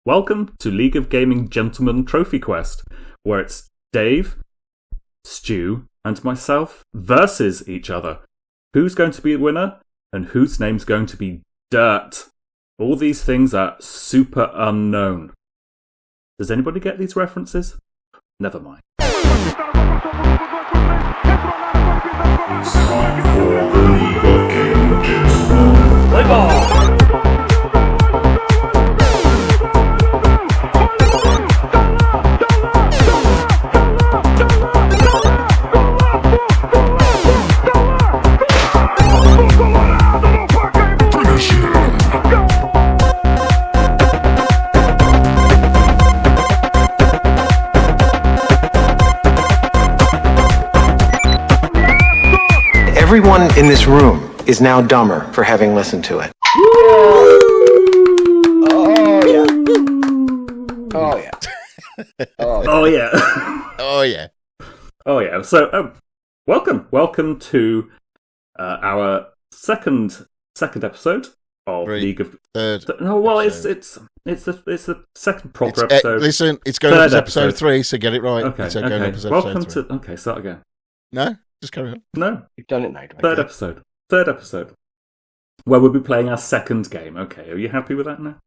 Welcome to League of Gaming Gentlemen Trophy Quest, where it's Dave, Stu, and myself versus each other. Who's going to be the winner, and whose name's going to be Dirt? All these things are super unknown. Does anybody get these references? Never mind. It's time for the League of Gaming Gentlemen. Play ball! Everyone in this room is now dumber for having listened to it. Oh yeah. Oh yeah. Oh yeah. Oh yeah. Oh yeah. So, welcome to our second episode of League of. Third. No, well, episode. it's the second proper episode. Listen, it's going up as episode 3, so get it right. Okay. So going up as Welcome episode 3. to. Okay, start again. No, just carry on. No, You've done it now. third episode, where we'll be playing our second game. Okay, are you happy with that now?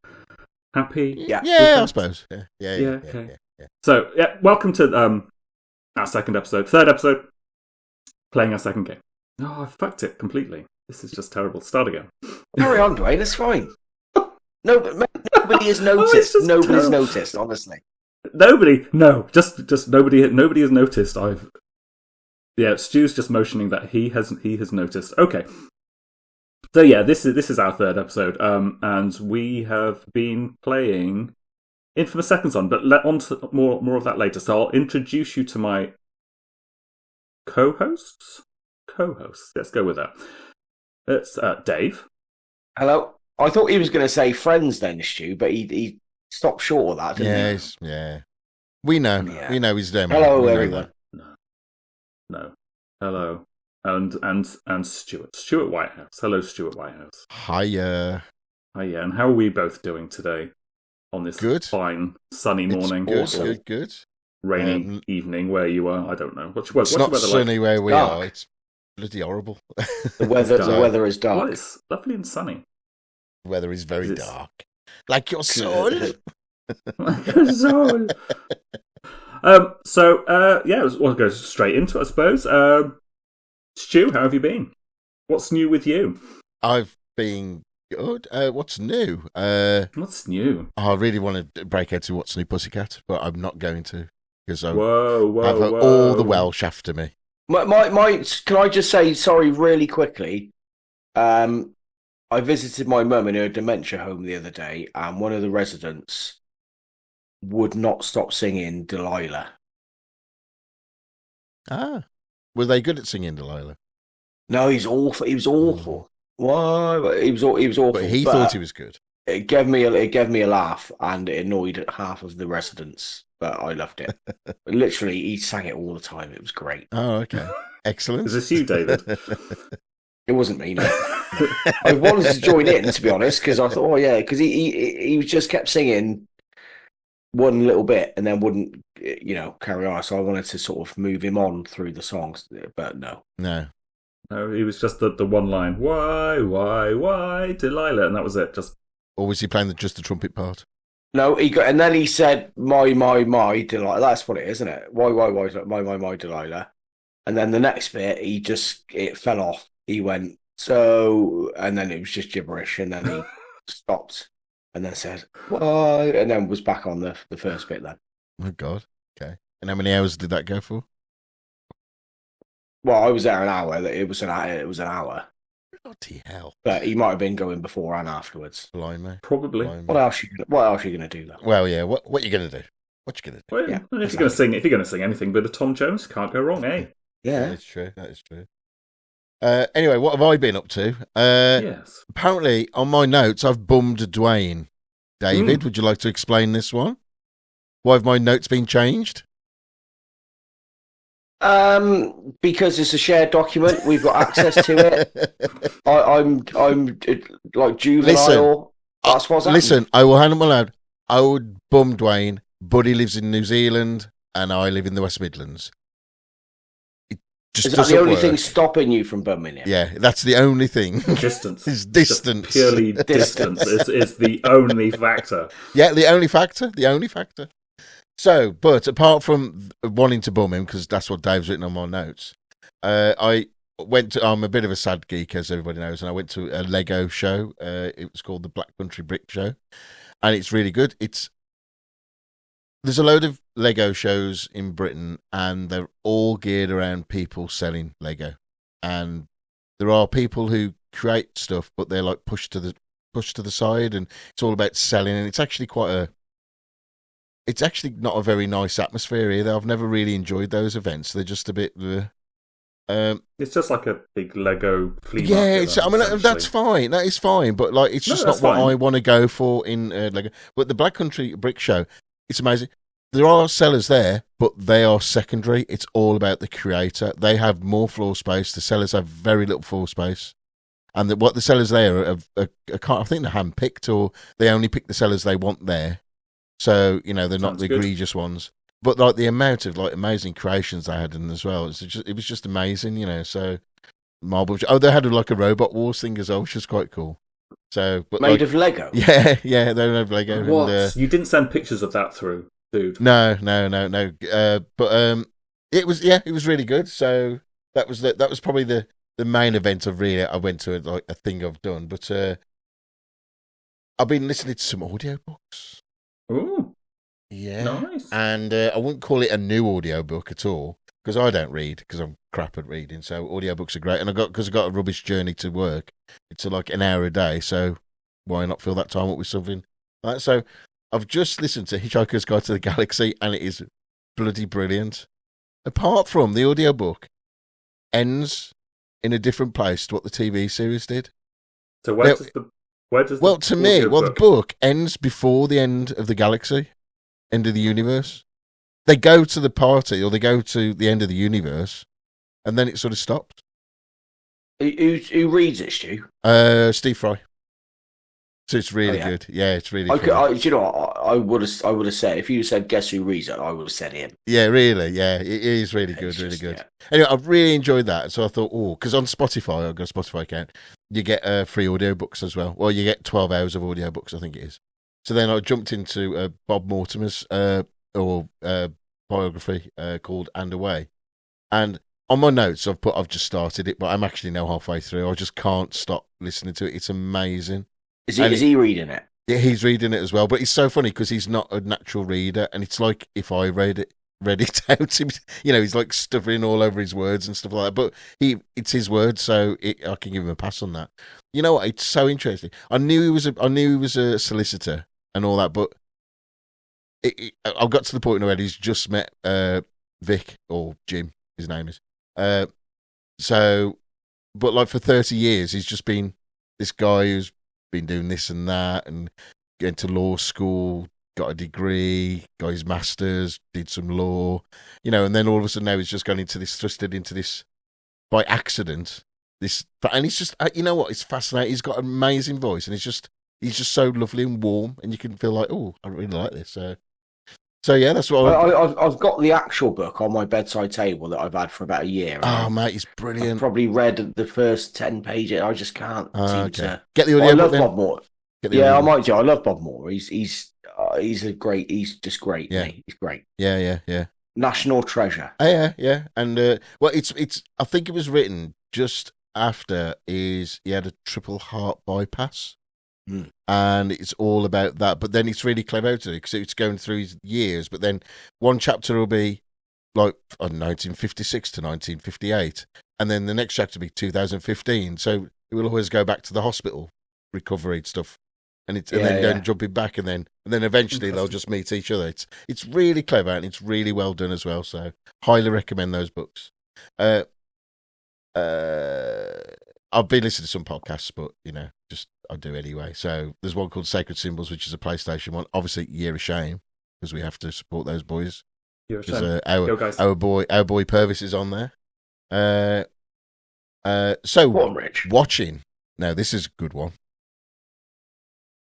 Happy? Yeah. I suppose. Yeah. Okay. So, welcome to our second episode, third episode, playing our second game. Oh, I fucked it completely. This is just terrible. Start again. Carry on, Duane. It's fine. No, but nobody has noticed. Nobody's noticed, honestly. Nobody has noticed. Stu's just motioning that he has noticed. Okay. So yeah, this is our third episode, and we have been playing Infamous Second Son, but on to more of that later. So I'll introduce you to my co-hosts. Let's go with that. It's Dave. Hello. I thought he was going to say friends then, Stu, but he stopped short of that, didn't he? Yeah. We know. Yeah. We know he's there. Hello, everyone. No. Hello. And Stuart Whitehouse. Hello, Stuart Whitehouse. Hiya. And how are we both doing today on this fine sunny morning? Good. Rainy evening where you are. I don't know. What's not the weather sunny like? where we Dark. are. It's bloody horrible. The weather is dark. Well, it's lovely and sunny. The weather is very dark. Like your soul. Like your soul. We'll go straight into it, I suppose. Stu, how have you been? What's new with you? I've been good. What's new? What's new? I really want to break out to What's New Pussycat, but I'm not going to because I've whoa. all the Welsh after me. Can I just say sorry really quickly? I visited my mum in her dementia home the other day, and one of the residents would not stop singing Delilah. Ah. Were they good at singing Delilah? No, he's awful. He was awful. Why? He was awful. But he thought he was good. It gave me a laugh, and it annoyed half of the residents. But I loved it. Literally, he sang it all the time. It was great. Oh, okay, excellent. Is this you, David? It wasn't me. No. I wanted to join in, to be honest, because I thought, because he just kept singing one little bit and then wouldn't, carry on. So I wanted to sort of move him on through the songs, but no. No, he was just the one line, why, Delilah, and that was it. Just. Or was he playing just the trumpet part? No, and then he said, my, Delilah. That's what it is, isn't it? Why, my, Delilah. And then the next bit, it fell off. He went, and then it was just gibberish, and then he stopped, and then said, why, and then was back on the first bit then. Oh, God. Okay. And how many hours did that go for? Well, I was there an hour. It was an hour. Bloody hell. But he might have been going before and afterwards. Blimey. Probably. Blimey. What else are you going to do, though? Well, yeah, what are you going to do? What you going to do? Well, Yeah, if you're going to sing anything but a Tom Jones, can't go wrong, eh? Yeah. That is true. Anyway, what have I been up to? Yes. Apparently, on my notes, I've bummed Duane. David, would you like to explain this one? Why have my notes been changed? Because it's a shared document, we've got access to it. I'm like juvenile. That's what's happened. Listen, I will hand up my loud. I would bum Duane. Buddy lives in New Zealand, and I live in the West Midlands. It just Is that doesn't the only work. thing stopping you from bumming him? Yeah, that's the only thing. Distance. It's distance. Just purely distance is the only factor. Yeah, the only factor. So, but apart from wanting to bum him, because that's what Dave's written on my notes, I'm a bit of a sad geek, as everybody knows, and I went to a Lego show. It was called the Black Country Brick Show, and it's really good. There's a load of Lego shows in Britain, and they're all geared around people selling Lego. And there are people who create stuff, but they're like pushed to the side, and it's all about selling. And it's actually it's actually not a very nice atmosphere either. I've never really enjoyed those events. They're just a bit. It's just like a big Lego flea market. Yeah, I mean that's fine. That is fine, but like it's just not what I want to go for in Lego. But the Black Country Brick Show, it's amazing. There are sellers there, but they are secondary. It's all about the creator. They have more floor space. The sellers have very little floor space. And what the sellers there are I think they're handpicked, or they only pick the sellers they want there. So, they're not the egregious ones. But like the amount of like amazing creations they had in as well, it was just amazing, So marble. Oh, they had like a Robot Wars thing as well, which was quite cool. So, but made of Lego. Yeah, they made of Lego. What? And, you didn't send pictures of that through, dude? No. But it was really good. So that was probably the main event I went to, like a thing I've done. But I've been listening to some audiobooks. Ooh. Yeah. Nice. And I wouldn't call it a new audiobook at all, because I don't read, because I'm crap at reading. So audiobooks are great. And because I got a rubbish journey to work, it's like an hour a day. So why not fill that time up with something like that? So I've just listened to Hitchhiker's Guide to the Galaxy, and it is bloody brilliant. Apart from the audiobook ends in a different place to what the TV series did. So where does the book ends before the end of the galaxy, end of the universe. They go to the party, or they go to the end of the universe, and then it sort of stops. Who reads it, Stu? Steve Fry. So it's really good. Yeah, it's really good. I would have said, if you said guess who reads it, I would have said him. Yeah, really. Yeah, it is really good, really good. Yeah. Anyway, I've really enjoyed that. So I thought, because on Spotify, I've got a Spotify account, you get free audiobooks as well. Well, you get 12 hours of audiobooks, I think it is. So then I jumped into Bob Mortimer's biography called And Away. And on my notes, I've just started it, but I'm actually now halfway through. I just can't stop listening to it. It's amazing. Is he reading it? Yeah, he's reading it as well. But it's so funny because he's not a natural reader, and it's like if I read it out. He's like stuttering all over his words and stuff like that. But it's his words, so I can give him a pass on that. You know what? It's so interesting. I knew he was a solicitor and all that, but I've got to the point where he's just met Vic, or Jim, his name is. But like for 30 years, he's just been this guy who's been doing this and that, and going to law school, got a degree, got his master's, did some law, and then all of a sudden now he's just thrusted into this by accident. And he's just, it's fascinating. He's got an amazing voice, and he's just so lovely and warm, and you can feel like, oh, I really like this. So yeah, that's what I've got the actual book on my bedside table that I've had for about a year. Oh, mate, it's brilliant. I've probably read the first 10 pages. I just can't seem to get the audio. I love Bob Moore. I might do. I love Bob Moore. He's just great. Yeah, he's great. Yeah. National treasure. Oh, yeah. And it's. I think it was written just after he had a triple heart bypass. And it's all about that, but then it's really clever to it because it's going through his years. But then one chapter will be like 1956 to 1958, and then the next chapter will be 2015. So it will always go back to the hospital recovery stuff, and then jumping back, and then eventually they'll just meet each other. It's really clever, and it's really well done as well. So highly recommend those books. I've been listening to some podcasts, but just I do anyway. So there's one called Sacred Symbols, which is a PlayStation one. Obviously, Year of Shame, because we have to support those boys. Year of Shame. Our boy Purvis is on there. So watching now, this is a good one.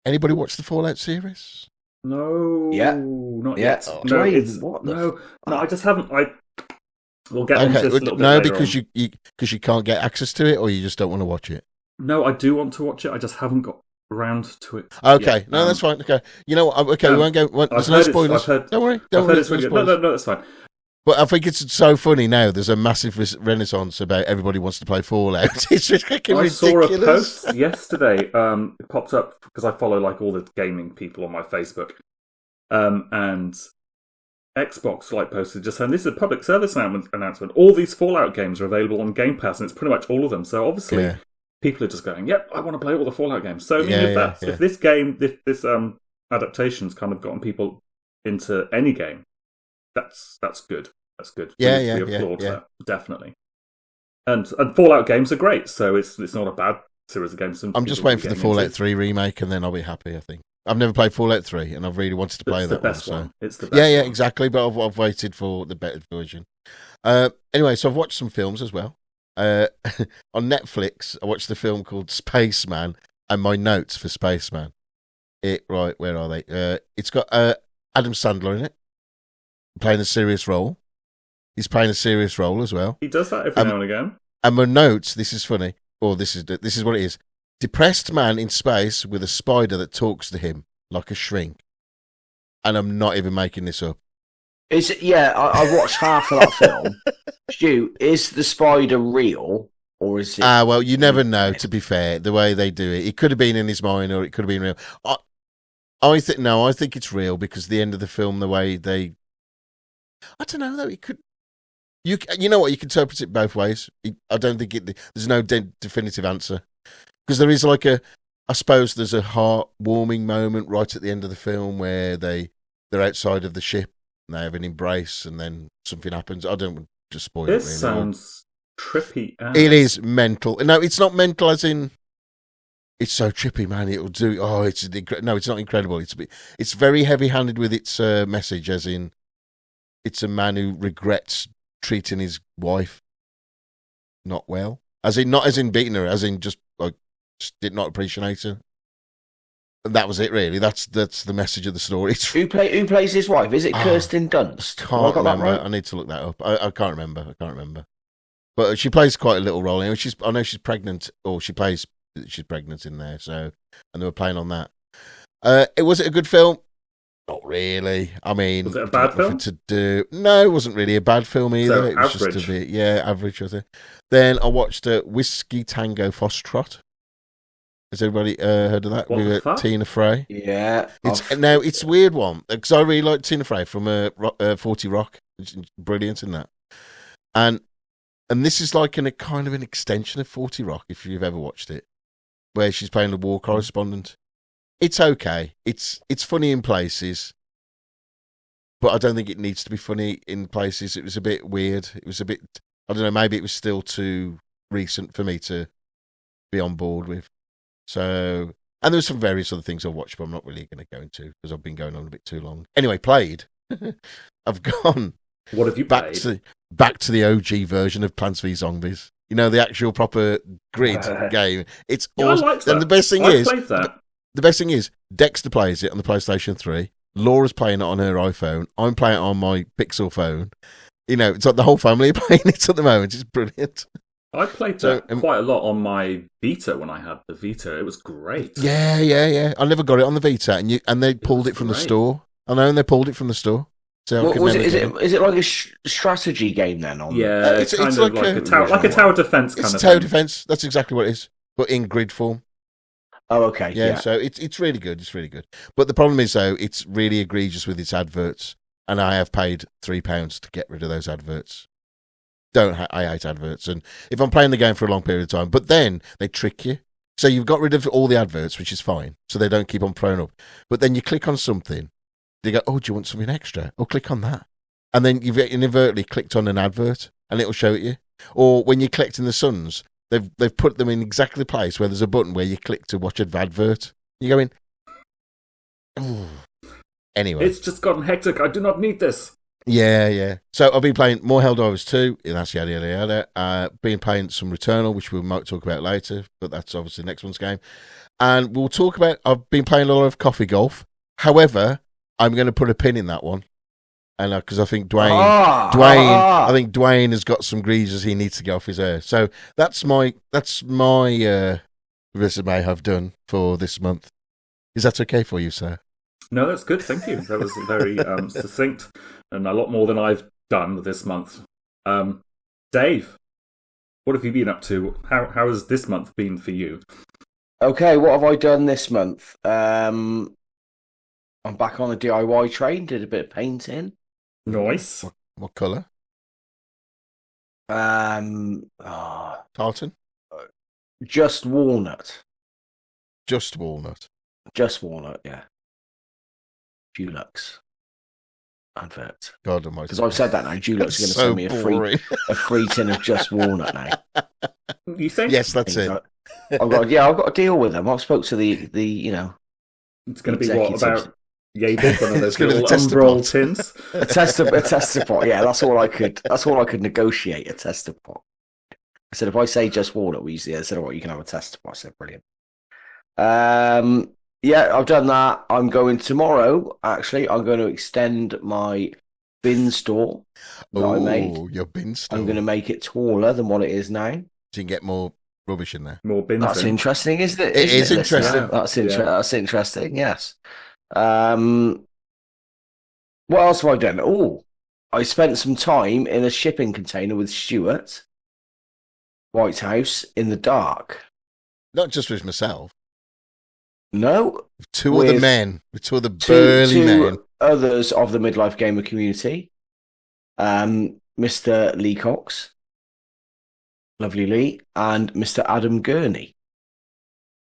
Anybody watch the Fallout series? No, Yeah. not Yeah. yet. Oh, No, Duane, it's what the no. I just haven't. We'll get onto Okay, this a little bit no, later because on. you can't get access to it, or you just don't want to watch it. No, I do want to watch it. I just haven't got around to it. Okay, yet. no, that's fine. Okay, you know what? Okay, we won't go. There's no spoilers. Don't worry. I've heard it's no really good. spoilers. No, that's fine. But I think it's so funny now. There's a massive renaissance about everybody wants to play Fallout. It's freaking I saw a ridiculous. post yesterday. It popped up because I follow like all the gaming people on my Facebook, and Xbox like posted just saying this is a public service announcement. All these Fallout games are available on Game Pass, and it's pretty much all of them. So obviously, people are just going, "Yep, I want to play all the Fallout games." So I mean, if this game, this adaptation's kind of gotten people into any game, that's good. That's good. We applaud that, definitely. And Fallout games are great, so it's not a bad series of games. I'm just waiting for the Fallout 3 remake, and then I'll be happy. I think I've never played Fallout 3, and I've really wanted to play that one. So. It's the best one. Yeah, exactly. But I've waited for the better version. Anyway, so I've watched some films as well. On Netflix, I watched the film called Spaceman, and my notes for Spaceman. Right, where are they? It's got Adam Sandler in it, playing a serious role. He's playing a serious role as well. He does that every now and again. And my notes, this is funny, or this is what it is. Depressed man in space with a spider that talks to him like a shrink. And I'm not even making this up. Is it? Yeah, I watched half of that film. Stu, is the spider real or is it? Well, you never know. To be fair, the way they do it, it could have been in his mind or it could have been real. I think it's real because the end of the film, the way they, I don't know though. It could. You know what? You can interpret it both ways. I don't think there's no definitive answer because there is I suppose there's a heartwarming moment right at the end of the film where they're outside of the ship and they have an embrace and then something happens. I don't want to spoil it. This sounds trippy. It is mental. No, it's not mental as in it's so trippy, man. It'll do. Oh, it's not incredible. It's very heavy-handed with its message, as in it's a man who regrets treating his wife not well, not as in beating her, as in just did not appreciate her. And that was it, really. That's the message of the story. Who plays his wife? Is it Kirsten Dunst? Can't remember. Right? I need to look that up. I can't remember. But she plays quite a little role. I know she's pregnant, or she's pregnant in there. So, and they were playing on that. Was it a good film? Not really. I mean, was it a bad film? No, it wasn't really a bad film either. So it was average. just a bit, average. I think. Then I watched Whiskey Tango Foxtrot. Has anybody heard of that? What the fuck? Tina Fey. Yeah. It's a weird one because I really like Tina Fey from 40 Rock. It's brilliant in that. And this is like a kind of an extension of 40 Rock if you've ever watched it, where she's playing a war correspondent. It's okay. It's funny in places, but I don't think it needs to be funny in places. It was a bit weird. It was a bit, I don't know, maybe it was still too recent for me to be on board with. So, and there were some various other things I watched, but I'm not really going to go into because I've been going on a bit too long. Anyway, played. I've gone. What have you played? Back to the OG version of Plants vs Zombies. You know, the actual proper grid game. It's awesome. I liked that. And the best thing played that. The best thing is, Dexter plays it on the PlayStation 3. Laura's playing it on her iPhone. I'm playing it on my Pixel phone. You know, it's like the whole family are playing it at the moment. It's brilliant. I played that quite a lot on my Vita when I had the Vita. It was great. Yeah. I never got it on the Vita, and they pulled it from the store. I know, and they pulled it from the store. So is it like a strategy game then? It's kind of like a tower defense kind of thing. It's a tower defense. That's exactly what it is, but in grid form. Oh, okay. Yeah, so it's really good. It's really good. But the problem is, though, it's really egregious with its adverts, and I have paid £3 to get rid of those adverts. I hate adverts, and if I'm playing the game for a long period of time, but then they trick you. So you've got rid of all the adverts, which is fine, so they don't keep on throwing up. But then you click on something, they go, "Oh, do you want something extra? Oh, click on that," and then you've inadvertently clicked on an advert, and it'll show it you. Or when you're collecting the suns, they've put them in exactly the place where there's a button where you click to watch an advert. You go in. Oh. Anyway, it's just gotten hectic. I do not need this. Yeah. So I've been playing more Helldivers 2, and that's yada. Been playing some Returnal, which we might talk about later, but that's obviously next month's game. And I've been playing a lot of Coffee Golf. However, I'm going to put a pin in that one, and because I think Duane, Ah. I think Duane has got some greases he needs to get off his hair. So that's my resume I've done for this month. Is that okay for you, sir? No, that's good. Thank you. That was very succinct and a lot more than I've done this month. Dave, what have you been up to? How has this month been for you? Okay, what have I done this month? I'm back on the DIY train. Did a bit of painting. Nice. What colour? Tartan. Just walnut. Just walnut. Just walnut. Yeah. Dulux. Advert. God almighty. Because I've said that now. Dulux is going to So send me a free tin of just walnut now. You think? Yes, that's it. I've got to deal with them. I've spoke to the It's going to be what, executives. about yay big, one of those It's gonna be little the tester umbrella pot. tins? a tester pot. Yeah, that's all I could negotiate. A tester pot. I said if I say just walnut, they said, "Oh, you can have a tester pot." I said, "Brilliant." Yeah, I've done that. I'm going tomorrow. Actually, I'm going to extend my bin store that I made. Oh, your bin store. I'm going to make it taller than what it is now. So you can get more rubbish in there. More bins. That's in. interesting, isn't it? It is listener? interesting. That's interesting. Yes. What else have I done? Oh, I spent some time in a shipping container with Stuart, Whitehouse, in the dark. Not just with myself. No, With two other With men. With two other burly men. others of the midlife gamer community. Mr. Lee Cox, lovely Lee, and Mr. Adam Gurney,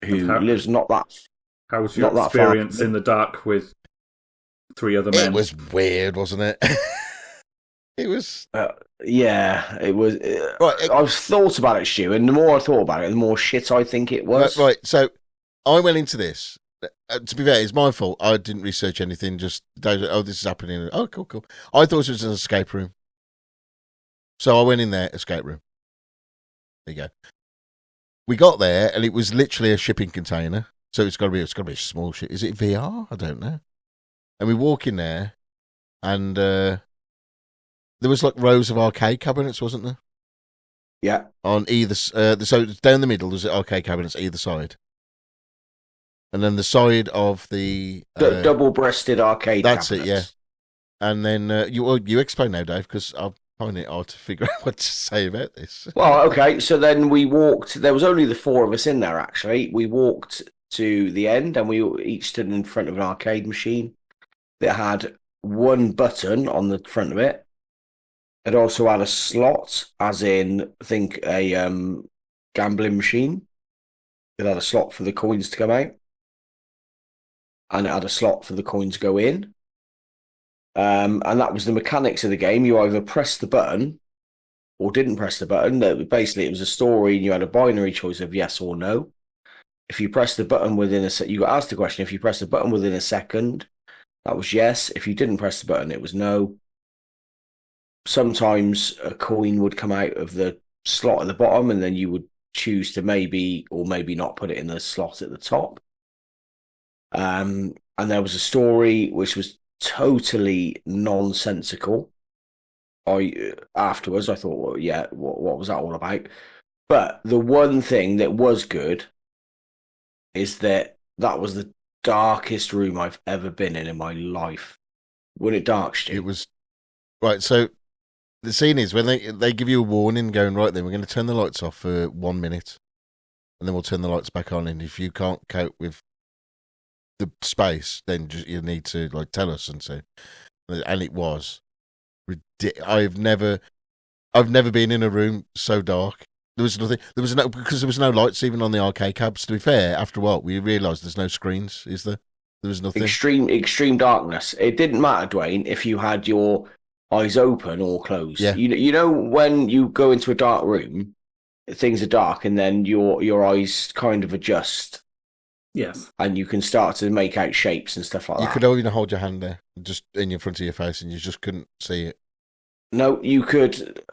who How- lives not that. How was your Not that far. experience in the dark with three other men? It was weird, wasn't it? It was. Yeah, it was. Right, I've thought about it, Stu, and the more I thought about it, the more shit I think it was. Right, so I went into this. To be fair, it's my fault. I didn't research anything. Just, this is happening. Oh, cool. I thought it was an escape room. So I went in there, escape room. There you go. We got there, and it was literally a shipping container. So it's got to be a small shit. Is it VR? I don't know. And we walk in there, and there was like rows of arcade cabinets, wasn't there? Yeah. On either, so down the middle, there's arcade cabinets either side, and then the side of the Double-breasted arcade. that's cabinets. it, yeah. And then you explain now, Dave, because I'm finding it hard to figure out what to say about this. Well, okay. So then we walked. There was only the four of us in there. Actually, we walked to the end, and we each stood in front of an arcade machine that had one button on the front of it. It also had a slot, as in, think a gambling machine. It had a slot for the coins to come out, and it had a slot for the coins to go in. And that was the mechanics of the game. You either pressed the button or didn't press the button. Basically, it was a story, and you had a binary choice of yes or no. If you pressed the button within you got asked the question. If you pressed the button within a second, that was yes. If you didn't press the button, it was no. Sometimes a coin would come out of the slot at the bottom, and then you would choose to maybe or maybe not put it in the slot at the top. And there was a story which was totally nonsensical. Afterwards, I thought, well, yeah, what was that all about? But the one thing that was good is that was the darkest room I've ever been in my life. Wasn't it dark, Stu? It was right. So the scene is when they give you a warning, going right then we're going to turn the lights off for 1 minute, and then we'll turn the lights back on. And if you can't cope with the space, then you need to tell us and so. And it was ridiculous. I've never been in a room so dark. There was nothing. Because there was no lights even on the arcade cabs. To be fair, after a while we realised there's no screens. Is there? There was nothing. Extreme darkness. It didn't matter, Duane, if you had your eyes open or closed. Yeah. You know when you go into a dark room, things are dark, and then your eyes kind of adjust. Yes. And you can start to make out shapes and stuff like that. You could only hold your hand there, just in your front of your face, and you just couldn't see it. No, you could.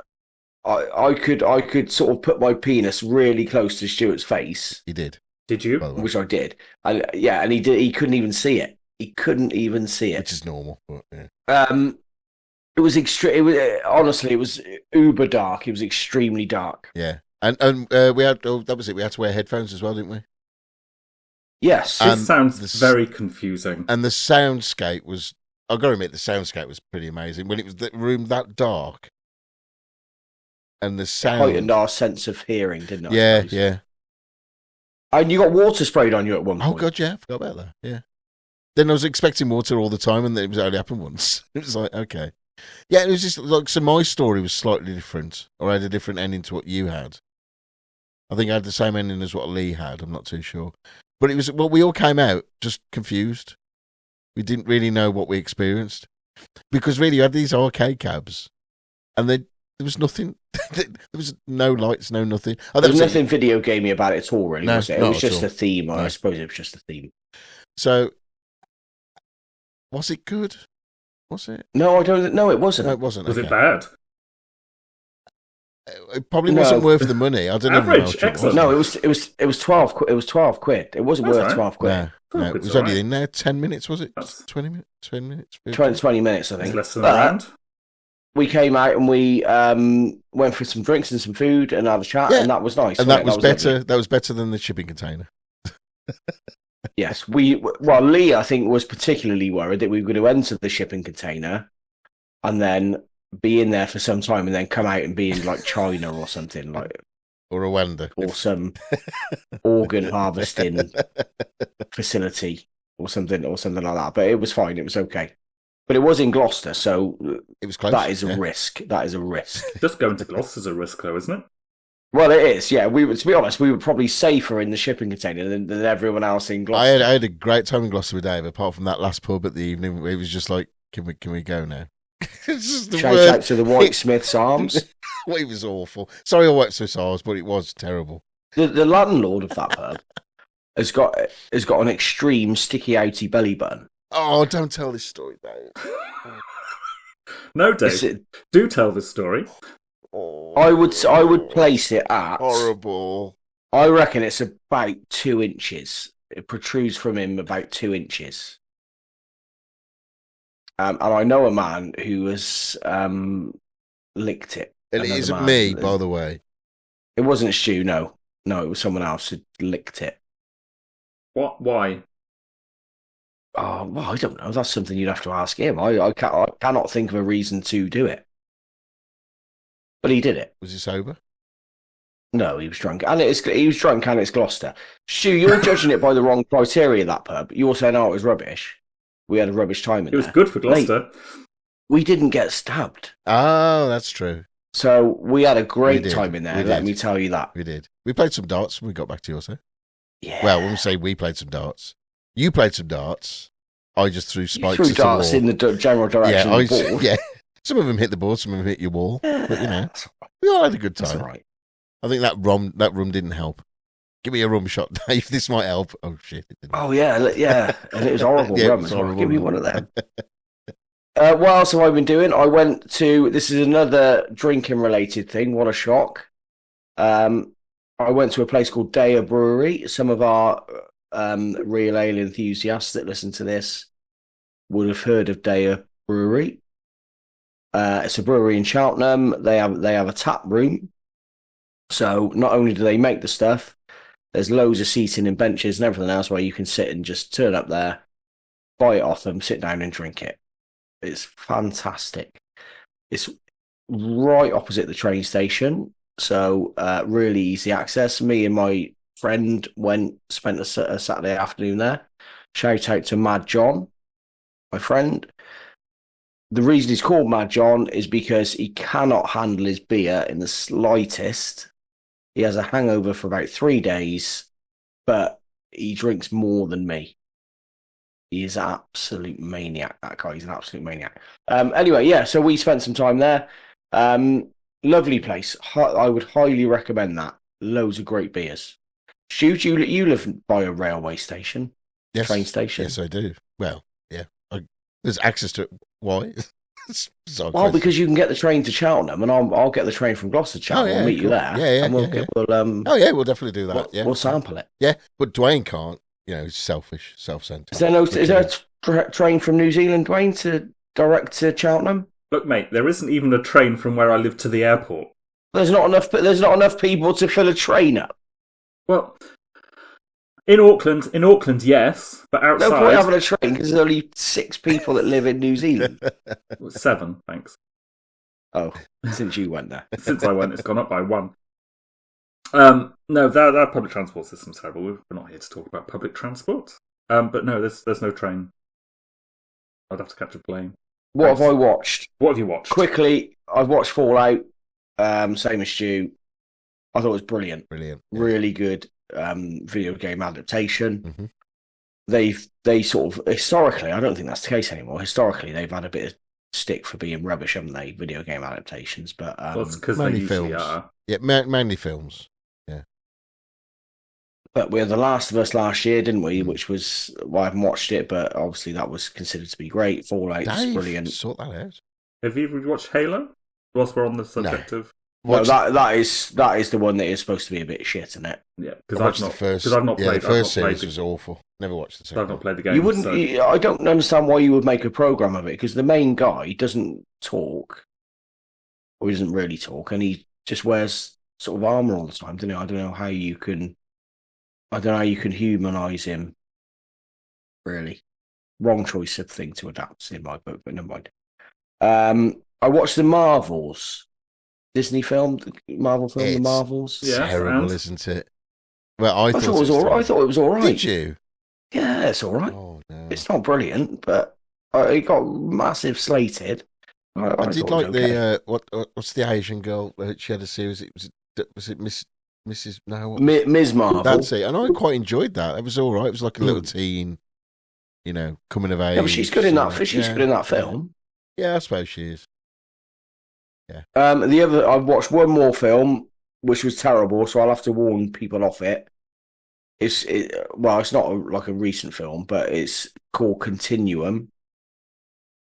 I could sort of put my penis really close to Stuart's face. He did. Did you? By the way. Which I did. And yeah, and he couldn't even see it. He couldn't even see which it. is normal. But, yeah. It was extreme. It was honestly, it was uber dark. It was extremely dark. Yeah. And we had, that was it. We had to wear headphones as well, didn't we? Yes. This sounds very confusing. And the soundscape was, I've got to admit, the soundscape was pretty amazing. When it was the room that dark and the sound. Heightened our sense of hearing, didn't it? Yeah, yeah. And you got water sprayed on you at one point. Oh, God, yeah. I forgot about that. Yeah. Then I was expecting water all the time, and it was only happened once. It was like, okay. Yeah, it was just like, so my story was slightly different, or I had a different ending to what you had. I think I had the same ending as what Lee had. I'm not too sure. But it was, well, we all came out just confused. We didn't really know what we experienced. Because really, you had these arcade cabs, and there was nothing. There was no lights, no nothing. Oh, there was nothing video gamey about it at all, really, No, was it? It not was at just all. a theme. No. I suppose it was just a theme. So, was it good? Was it? No, I don't. No, it wasn't. No, it wasn't. Was okay. it bad? It probably No. wasn't worth the money. I don't know. Average, excellent. No, it was 12. It was 12 quid. It wasn't That's worth all right. 12 quid. No, Oh, it it's was all only right. in there 10 minutes, was it? That's- 20 minutes? 20 minutes? 20 minutes, I It's think. less than a But round. we came out and we went for some drinks and some food and had a chat, Yeah. and that was nice. And that wasn't was it? better. That was better than the shipping container. Yes, Lee, I think, was particularly worried that we were going to enter the shipping container and then be in there for some time and then come out and be in like China or something, like, Or Rwanda. or some organ harvesting facility or something like that. But it was fine. It was okay. But it was in Gloucester, so It was close. that is a yeah. risk. That is a risk. Just going to Gloucester's a risk, though, isn't it? Well, it is. Yeah, to be honest, we were probably safer in the shipping container than everyone else in I Gloucester. had a great time in Gloucester with Dave, apart from that last pub at the evening. It was just like, can we go now? It's just the Shout word. out to the Whitesmiths Arms. It was awful. Sorry, I worked Swiss Arms, but it was terrible. The landlord of that pub has got an extreme sticky outy belly button. Oh, don't tell this story, Dave. No, Dave. It's- Do tell this story. Oh, I would place it at. horrible. I reckon it's about 2 inches. It protrudes from him about 2 inches. And I know a man who has licked it. And it Another isn't man. me, by the way. It wasn't Stu, no. No, it was someone else who licked it. What? Why? Oh, well, I don't know. That's something you'd have to ask him. I cannot think of a reason to do it. But he did it. Was he sober? No, he was drunk. And he was drunk and it's Gloucester. Stu, you're judging it by the wrong criteria, that pub. You're saying, oh, it was rubbish. We had a rubbish time in It was there. good for Gloucester. We didn't get stabbed. Oh, that's true. So we had a great did. time in there, We let did. me tell you that. We did. We played some darts when we got back to yours, eh? Yeah. Well, when we say we played some darts, you played some darts. I just threw you spikes threw at the darts wall. in the general direction yeah, of the ball. yeah. Some of them hit the board, some of them hit your wall. Yeah, But, you know, that's we all had a good all time. right. I think that rum didn't help. Give me a rum shot, Dave. This might help. Oh, shit. It didn't. Oh, yeah. And it was horrible Yeah, it rum was as well. horrible Give me rum. one of them. What else have I been doing? I went to, this is another drinking related thing. What a shock. I went to a place called Daya Brewery. Some of our real ale enthusiasts that listen to this would have heard of Daya Brewery. It's a brewery in Cheltenham. They have a tap room. So not only do they make the stuff, there's loads of seating and benches and everything else where you can sit and just turn up there, buy it off them, sit down and drink it. It's fantastic. It's right opposite the train station, so really easy access. Me and my friend spent a Saturday afternoon there. Shout out to Mad John, my friend. The reason he's called Mad John is because he cannot handle his beer in the slightest. He has a hangover for about 3 days, but he drinks more than me. He is an absolute maniac, that guy. He's an absolute maniac. Anyway, yeah, so we spent some time there. Lovely place. I would highly recommend that. Loads of great beers. Stu, you live by a railway station, Yes. train station. Yes, I do. Well, yeah. There's access to it. Why? Well, because you can get the train to Cheltenham, and I'll get the train from Gloucester to Cheltenham. Oh, yeah, We'll meet you cool. there. Yeah, and yeah. we'll Oh, yeah, we'll definitely do that. we'll, yeah. we'll sample it. Yeah, but Duane can't. he's selfish, self-centered. Is there a train from New Zealand, Duane, to direct to Cheltenham? Look, mate, there isn't even a train from where I live to the airport. There's not enough people to fill a train up. Well, in Auckland, yes, but outside... No point having a train because there's only 6 people that live in New Zealand. 7, thanks. Oh, since you went there. Since I went, it's gone up by 1. No, that public transport system's terrible. We're not here to talk about public transport. But no, there's no train. I'd have to catch a plane. What have I watched? What have you watched? Quickly, I've watched Fallout, same as Stu. I thought it was brilliant. Brilliant. Yeah. Really good video game adaptation. Mm-hmm. They sort of, historically, I don't think that's the case anymore. Historically, they've had a bit of stick for being rubbish, haven't they? Video game adaptations. But well, it's because they usually are. Yeah, mainly films. Yeah. But we had The Last of Us last year, didn't we? Which was, well, I haven't watched it, but obviously that was considered to be great. Fallout's brilliant. Sort that out. Have you watched Halo? Whilst we're on the subject of... Well, that is the one that is supposed to be a bit shit, isn't it? Yeah, because I've not played. The first series was awful. Never watched the second. I've not played the game. You wouldn't. I don't understand why you would make a program of it because the main guy doesn't talk, or he doesn't really talk, and he just wears sort of armor all the time. Don't know. I don't know how you can. I don't know how you can humanize him. Really, wrong choice of thing to adapt in my book, but never mind. I watched the Marvels. Disney film, Marvel film, it's The Marvels. Yeah, terrible, isn't it? Well, I thought it was all right. I thought it was all right. Did you? Yeah, it's all right. Oh no, it's not brilliant, but it got massive slated. I did like okay. What's the Asian girl? She had a series. Was it Mrs. No, Ms. Marvel. That's it. And I quite enjoyed that. It was all right. It was like a little teen, coming of age. Yeah, but she's good in that. She's good in that film. Yeah, I suppose she is. Yeah. I've watched one more film which was terrible, so I'll have to warn people off it. It's not like a recent film, but it's called Continuum.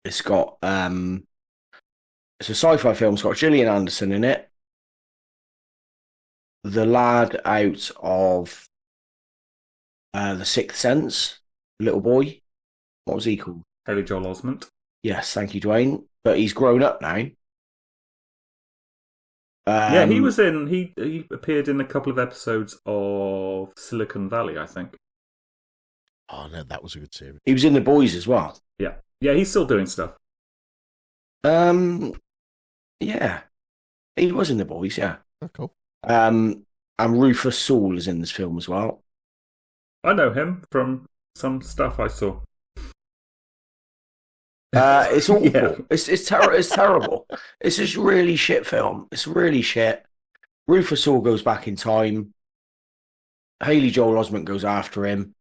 It's got it's a sci-fi film. It's got Gillian Anderson in it. The lad out of The Sixth Sense, little boy. What was he called? Haley Joel Osment. Yes, thank you, Duane. But he's grown up now. Yeah, he was in. He appeared in a couple of episodes of Silicon Valley, I think. Oh no, that was a good series. He was in The Boys as well. Yeah, he's still doing stuff. Yeah, he was in The Boys. Yeah. Oh, cool. And Rufus Sewell is in this film as well. I know him from some stuff I saw. It's awful. Yeah. It's terrible. It's just really shit film. It's really shit. Rufus Sewell goes back in time. Haley Joel Osment goes after him.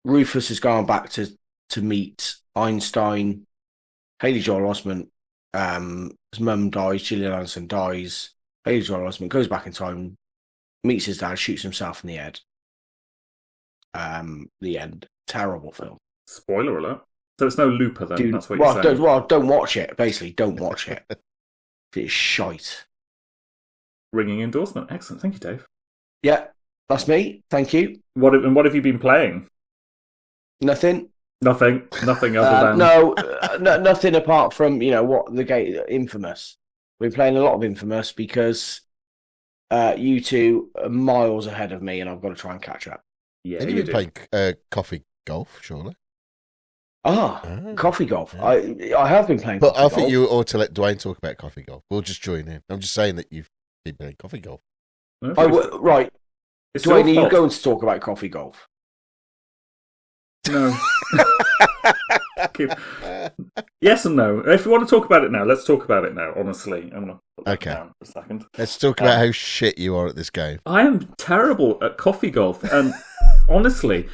Rufus has gone back to meet Einstein. Haley Joel Osment, his mum dies. Gillian Anderson dies. Haley Joel Osment goes back in time, meets his dad, shoots himself in the head. The end. Terrible film. Spoiler alert. So it's no Looper then, that's what you're saying? Don't watch it. Basically, don't watch it. It's shite. Ringing endorsement. Excellent. Thank you, Dave. Yeah, that's me. Thank you. What have you been playing? Nothing. Nothing other than... nothing apart from, what the game, Infamous. We've been playing a lot of Infamous because you two are miles ahead of me and I've got to try and catch up. Yeah, Have you been playing coffee golf, surely? Coffee golf. I have been playing but coffee golf. I think you ought to let Duane talk about coffee golf. We'll just join in. I'm just saying that you've been playing coffee golf. Right. Duane, are you going to talk about coffee golf? No. Yes and no. If you want to talk about it now, let's talk about it now, honestly. I'm going to put that down for a second. Let's talk about how shit you are at this game. I am terrible at coffee golf, and honestly,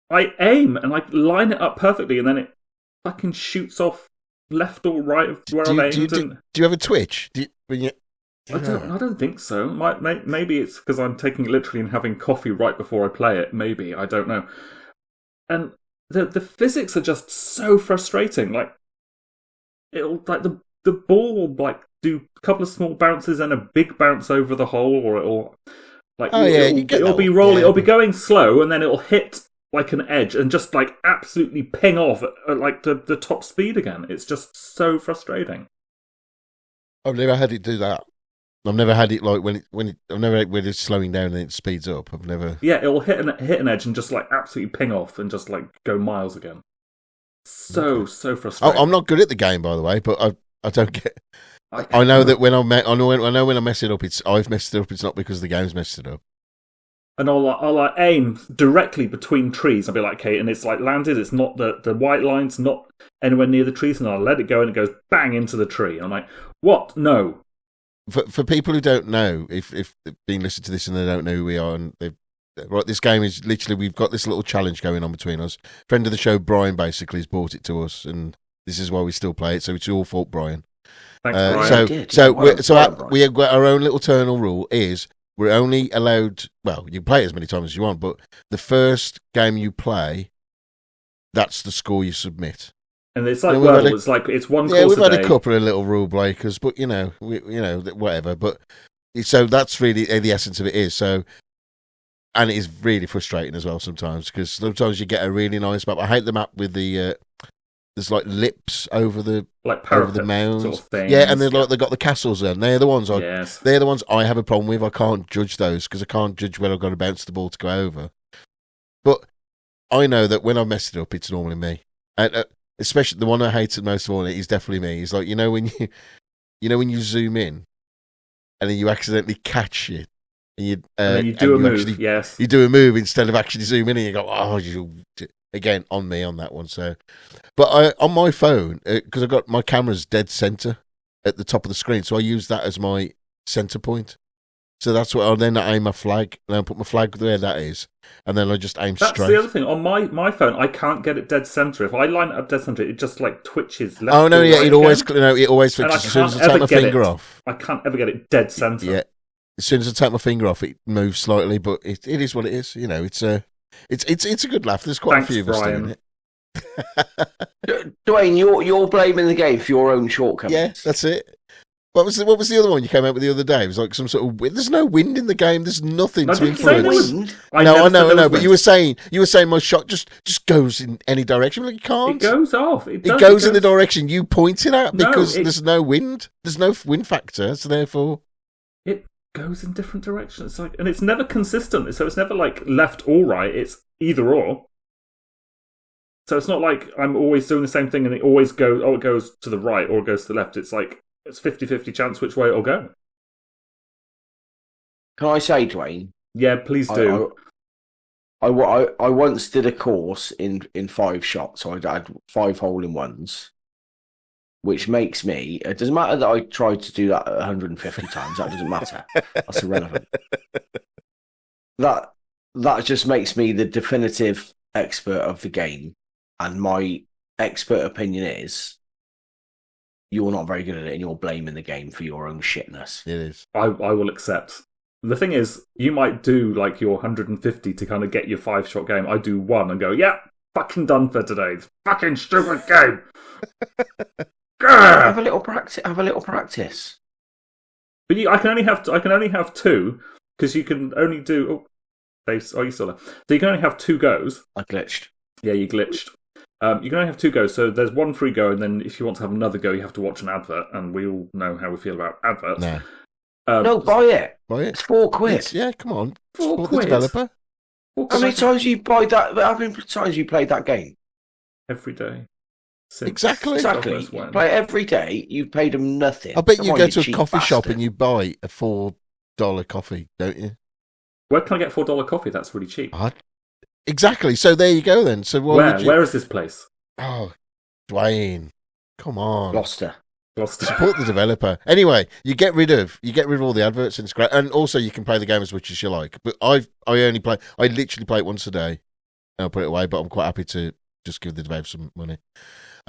I aim and I line it up perfectly, and then it fucking shoots off left or right of where I've aimed. Do you have a twitch? I don't think so. Maybe it's because I'm taking it literally and having coffee right before I play it. Maybe, I don't know. And the physics are just so frustrating. Like the ball will do a couple of small bounces and a big bounce over the hole, or it'll Like, Oh, yeah, you get it'll that be one. rolling, Yeah. it'll be going slow, and then it'll hit like an edge and just like absolutely ping off at like the top speed again. It's just so frustrating. I've never had it do that. I've never had it like I've never had it when it's slowing down and it speeds up. I've never. Yeah, it'll hit an edge and just like absolutely ping off and just like go miles again. So frustrating. I'm not good at the game, by the way, but I don't get. I I know that when I know when I mess it up, I've messed it up. It's not because the game's messed it up. And I'll like aim directly between trees. I'll be like, okay, and it's like landed. It's not the white line's not anywhere near the trees, and I'll let it go, and it goes bang into the tree. I'm like, what? No. For people who don't know, if they've been listening to this and they don't know who we are, and right, this game is literally, we've got this little challenge going on between us. Friend of the show, Brian, basically has brought it to us, and this is why we still play it. So it's your fault, Brian. Thanks, Brian. We have got our own little eternal rule is we're only allowed, well, you can play it as many times as you want, but the first game you play, that's the score you submit. And it's like, well, it's like it's one course a day. Yeah, we've had a couple of little rule breakers, but whatever. But so that's really the essence of it is. So, and it is really frustrating as well sometimes because sometimes you get a really nice map. I hate the map with the there's like lips over the mounds, sort of things. Yeah, and they've got the castles there. And they're the ones Yes. they're the ones I have a problem with. I can't judge those because I can't judge when I've got to bounce the ball to go over. But I know that when I mess it up, it's normally me. And especially the one I hated most of all is definitely me. It's like when you zoom in and then you accidentally catch it and you do a move. Yes, you do a move instead of actually zooming in. And you go, again on me on that one. So, but on my phone because I got my camera's dead center at the top of the screen, so I use that as my center point. So that's what I aim my flag, and I put my flag where that is, and then I just aim straight. That's the other thing. On my phone, I can't get it dead center. If I line it up dead center, it just like twitches left. Oh no, yeah, right it always fixes as soon as I take my finger off. I can't ever get it dead center. Yeah, as soon as I take my finger off, it moves slightly, but it is what it is. You know, it's a good laugh. There's quite a few of us doing it. Duane, you're blaming the game for your own shortcomings. Yeah, that's it. What was the other one you came out with the other day? It was like some sort of wind. There's no wind in the game. There's nothing to influence. I know. But you were saying my shot just goes in any direction. Like, you can't. It goes off. It goes in the direction you pointed at because there's no wind. There's no wind factor. So therefore, it goes in different directions. And it's never consistent. So it's never like left or right. It's either or. So it's not like I'm always doing the same thing and it always goes. Oh, it goes to the right or it goes to the left. It's like. It's 50-50 chance which way it'll go. Can I say, Duane? Yeah, please do. I once did a course in 5 shots, so I had 5 hole-in-ones, which makes me... It doesn't matter that I tried to do that 150 times. That doesn't matter. That's irrelevant. That just makes me the definitive expert of the game, and my expert opinion is... You're not very good at it and you're blaming the game for your own shitness. It is. I will accept. The thing is, you might do like your 150 to kind of get your 5-shot game. I do 1 and go, yeah, fucking done for today. Fucking stupid game. Have a little practice. But I can only have 2 because you can only do. Oh, you still there? So you can only have 2 goes. I glitched. Yeah, you glitched. You can only have 2 goes, so there's 1 free go, and then if you want to have another go, you have to watch an advert, and we all know how we feel about adverts. No, no, buy it. Buy it. It's £4. Yeah, come on. £4. The developer. How many times you buy that? How many times you played that game? Every day. Exactly. You play it every day. You paid them nothing. I bet you go to a coffee shop and you buy a $4 coffee, don't you? Where can I get $4 coffee? That's really cheap. Exactly. So there you go then. So where is this place? Oh, Duane, come on. Gloucester. Support the developer. Anyway, you get rid of all the adverts and it's great. And also you can play the game as much as you like. But I literally play it once a day and I'll put it away, but I'm quite happy to just give the dev some money.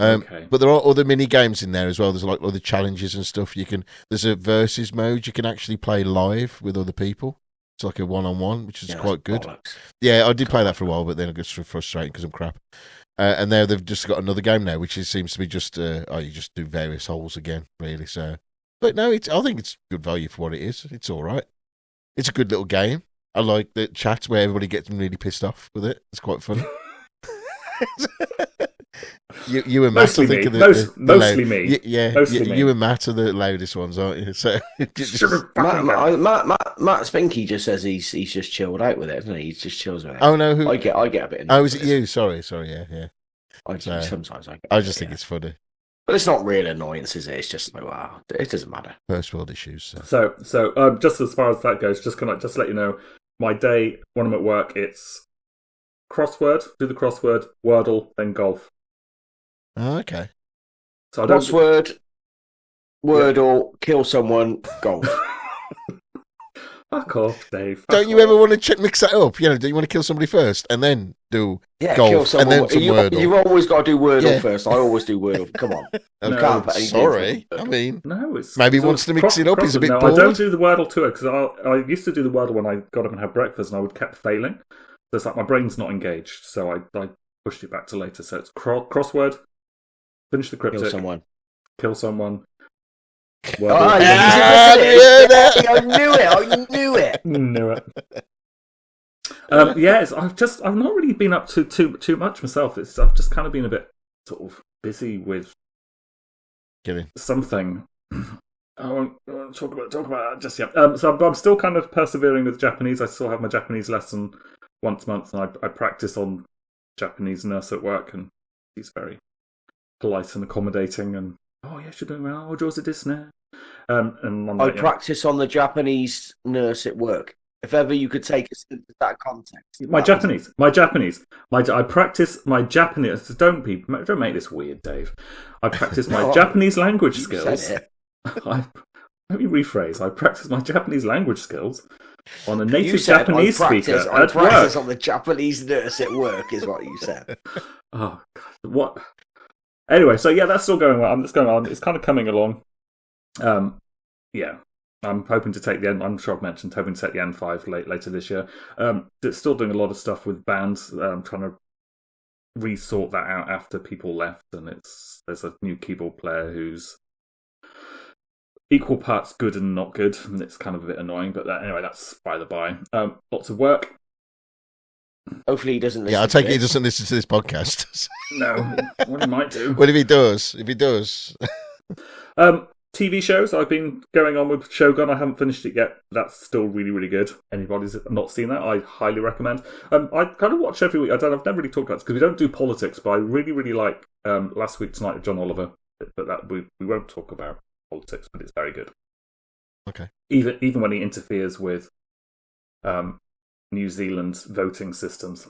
Okay. But there are other mini games in there as well. There's like other challenges and stuff. There's a versus mode. You can actually play live with other people. It's like a one-on-one, which is quite good. Bollocks. Yeah, I did play that for a while, but then it gets frustrating because I'm crap. And now they've just got another game now, which seems to be just you just do various holes again, really. So, but no, I think it's good value for what it is. It's all right. It's a good little game. I like the chat where everybody gets really pissed off with it. It's quite funny. you and Matt, Mostly I think, me. are the Mostly loud. me. Yeah, Mostly me. you and Matt are the loudest ones, aren't you? So Matt Spinky just says he's just chilled out with it, isn't he? He just chills with it. oh no, I get a bit. Oh, is it you? Sorry, yeah. Sometimes I get. I just think it's funny. But it's not real annoyance, is it? It's just like, wow, it doesn't matter. First world issues. So just as far as that goes, just to let you know, my day when I'm at work, it's crossword, do the crossword, Wordle, then golf. Oh, okay. So I don't crossword, Wordle, kill someone, golf. Fuck off, Dave. Don't you ever want to mix that up? You know, do you want to kill somebody first and then do golf kill someone, and then some Wordle? You've always got to do Wordle first. I always do Wordle. Come on. No, sorry. I mean, it's maybe he wants to mix it up. He's a bit bored. I don't do the Wordle too, because I used to do the Wordle when I got up and had breakfast, and I would kept failing. So it's like my brain's not engaged. So I pushed it back to later. So it's crossword, finish the cryptic, kill someone. Wordle. I knew it. Knew it. I've not really been up to too much myself. I've just kind of been a bit sort of busy with something. I won't talk about it just yet. So I'm still kind of persevering with Japanese. I still have my Japanese lesson once a month, and I practice on Japanese nurse at work, and he's very polite and accommodating, and you're doing well. Jaws it is now. And I practice on the Japanese nurse at work. If ever you could take us into that context. I practice my Japanese. Don't make this weird, Dave. I practice my Japanese language skills. Let me rephrase. I practice my Japanese language skills on a native Japanese speaker at work. I practice on the Japanese nurse at work, is what you said. Oh, God. What? Anyway, so that's still going on. It's going on. It's kind of coming along. I'm hoping to take the N. I'm sure I've mentioned hoping to take the N5 later this year. Still doing a lot of stuff with bands. Trying to resort that out after people left, and there's a new keyboard player who's equal parts good and not good, and it's kind of a bit annoying. But anyway, that's by the by. Lots of work. Hopefully he doesn't listen. Yeah, I take it he doesn't listen to this podcast. No, well, he might do. Well, if he does. TV shows, I've been going on with Shogun. I haven't finished it yet. That's still really, really good. Anybody's not seen that, I highly recommend. I kind of watch every week. I've never really talked about this because we don't do politics, but I really, really like Last Week Tonight with John Oliver. But that we won't talk about politics, but it's very good. Okay. Even when he interferes with New Zealand's voting systems.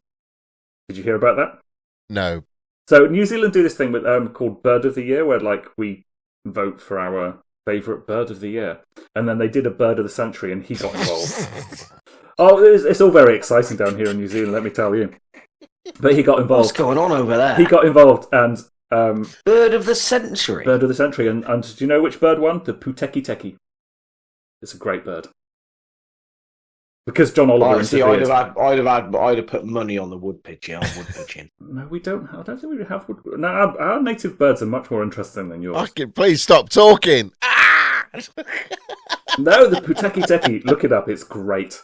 Did you hear about that? No. So New Zealand do this thing with called Bird of the Year, where we vote for our favourite bird of the year, and then they did a bird of the century, and he got involved. It's all very exciting down here in New Zealand, let me tell you. But he got involved. What's going on over there? He got involved, and bird of the century. Bird of the century, and do you know which bird won? The Puteki Teki. It's a great bird. Because John Oliver interfered. I'd have put money on the wood pigeon. No, we don't. I don't think we have wood. No, our native birds are much more interesting than yours. Please stop talking. No, the Puteki Teki. Look it up. It's great.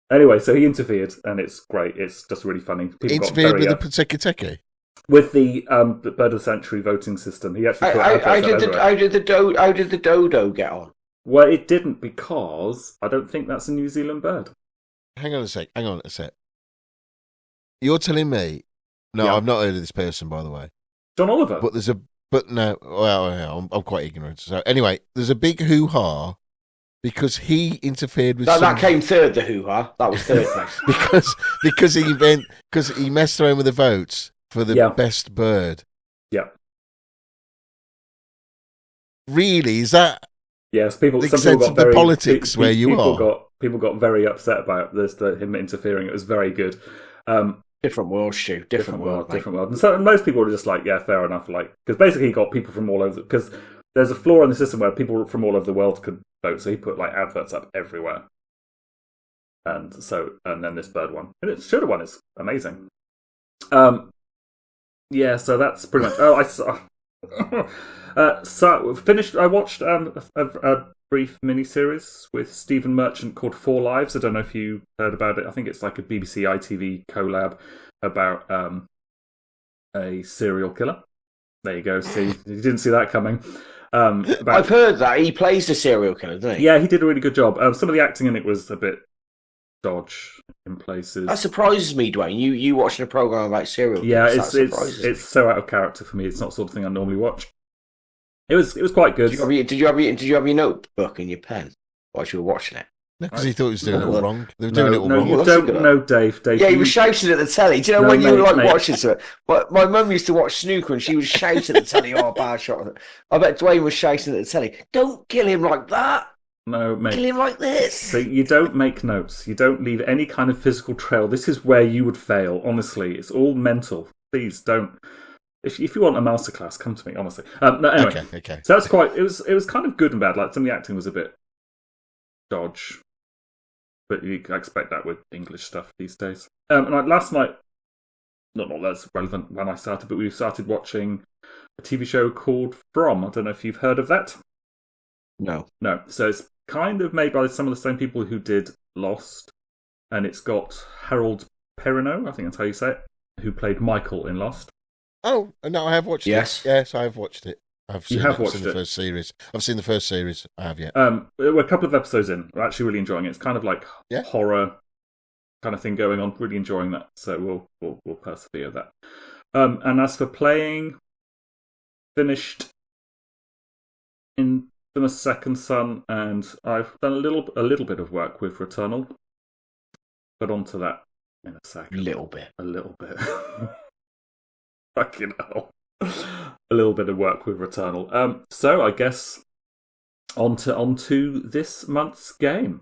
Anyway, so he interfered, and it's great. It's just really funny. People interfered with the Puteki Teki? With the Bird of the Century voting system. He actually how did the dodo get on? Well, it didn't, because I don't think that's a New Zealand bird. Hang on a sec. You're telling me? No, Yeah. I've not heard of this person, by the way. John Oliver. But no. Well, I'm quite ignorant. So anyway, there's a big hoo-ha because he interfered with. That came third. The hoo-ha. That was third place. because he messed around with the votes for the best bird. Yeah. Really? Is that? Yes, some people got very politics where you are. People got very upset about this, him interfering. It was very good. Different world, Stu. Different world. And so most people were just like, yeah, fair enough. Because basically he got people from all over. Because there's a flaw in the system where people from all over the world could vote, so he put adverts up everywhere. And then this bird won, and it should have won. It's amazing. Yeah, so that's pretty much. So finished. I watched a brief miniseries with Stephen Merchant called Four Lives. I don't know if you heard about it. I think it's like a BBC ITV collab about a serial killer. There you go. See, you didn't see that coming. I've heard that he plays the serial killer, doesn't he? Yeah, he did a really good job. Some of the acting in it was a bit dodge in places. That surprises me, Duane. You watching a program about serial killers? Yeah, it's it's so out of character for me. It's not the sort of thing I normally watch. It was quite good. Did you have your notebook and your pen while you were watching it? No, because he thought he was doing it all wrong. They were doing it all no, wrong. you don't know, Dave. Yeah, he was shouting at the telly. Do you know when you were mate. watching it? But my mum used to watch snooker and she was shouting at the telly, "Oh, bad shot!" I bet Duane was shouting at the telly, "Don't kill him like that! No, mate. Kill him like this!" So you don't make notes. You don't leave any kind of physical trail. This is where you would fail. Honestly, it's all mental. Please don't. If you want a masterclass, come to me. Honestly. No, anyway. Okay. So that's quite. It was kind of good and bad. Like some of the acting was a bit dodge, but you expect that with English stuff these days. And like last night, not that's relevant when I started, but we started watching a TV show called From. I don't know if you've heard of that. No. So it's kind of made by some of the same people who did Lost, and it's got Harold Perrineau, I think that's how you say it, who played Michael in Lost. Oh, no, I have watched it. Yes, I have watched it. I've seen the first series. I've seen the first series. I have, yeah. We're a couple of episodes in. We're actually really enjoying it. It's kind of like horror kind of thing going on. Really enjoying that. So we'll persevere that. And as for playing, finished Infamous Second Son, and I've done a little bit of work with Returnal. But onto that in a second. A little bit. Fucking hell. A little bit of work with Returnal. So I guess onto this month's game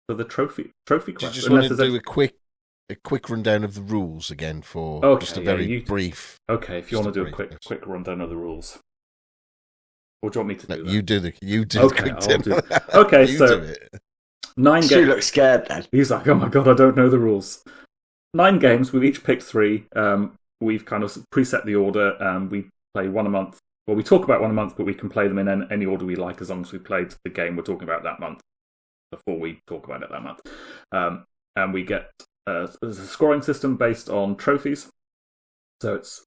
for the trophy quest. Do you just want to do a quick rundown of the rules again for just a very brief? Okay, if you want to do a quick rundown of the rules. Or do you want me to do that? You do the okay, quick I'll do it. Okay, so 9 games. Stu looks scared then. He's like, oh my god, I don't know the rules. 9 games, we've each picked 3. We've kind of preset the order. We play one a month. Well, we talk about one a month, but we can play them in any order we like as long as we played the game we're talking about that month before we talk about it that month. And we get there's a scoring system based on trophies. So it's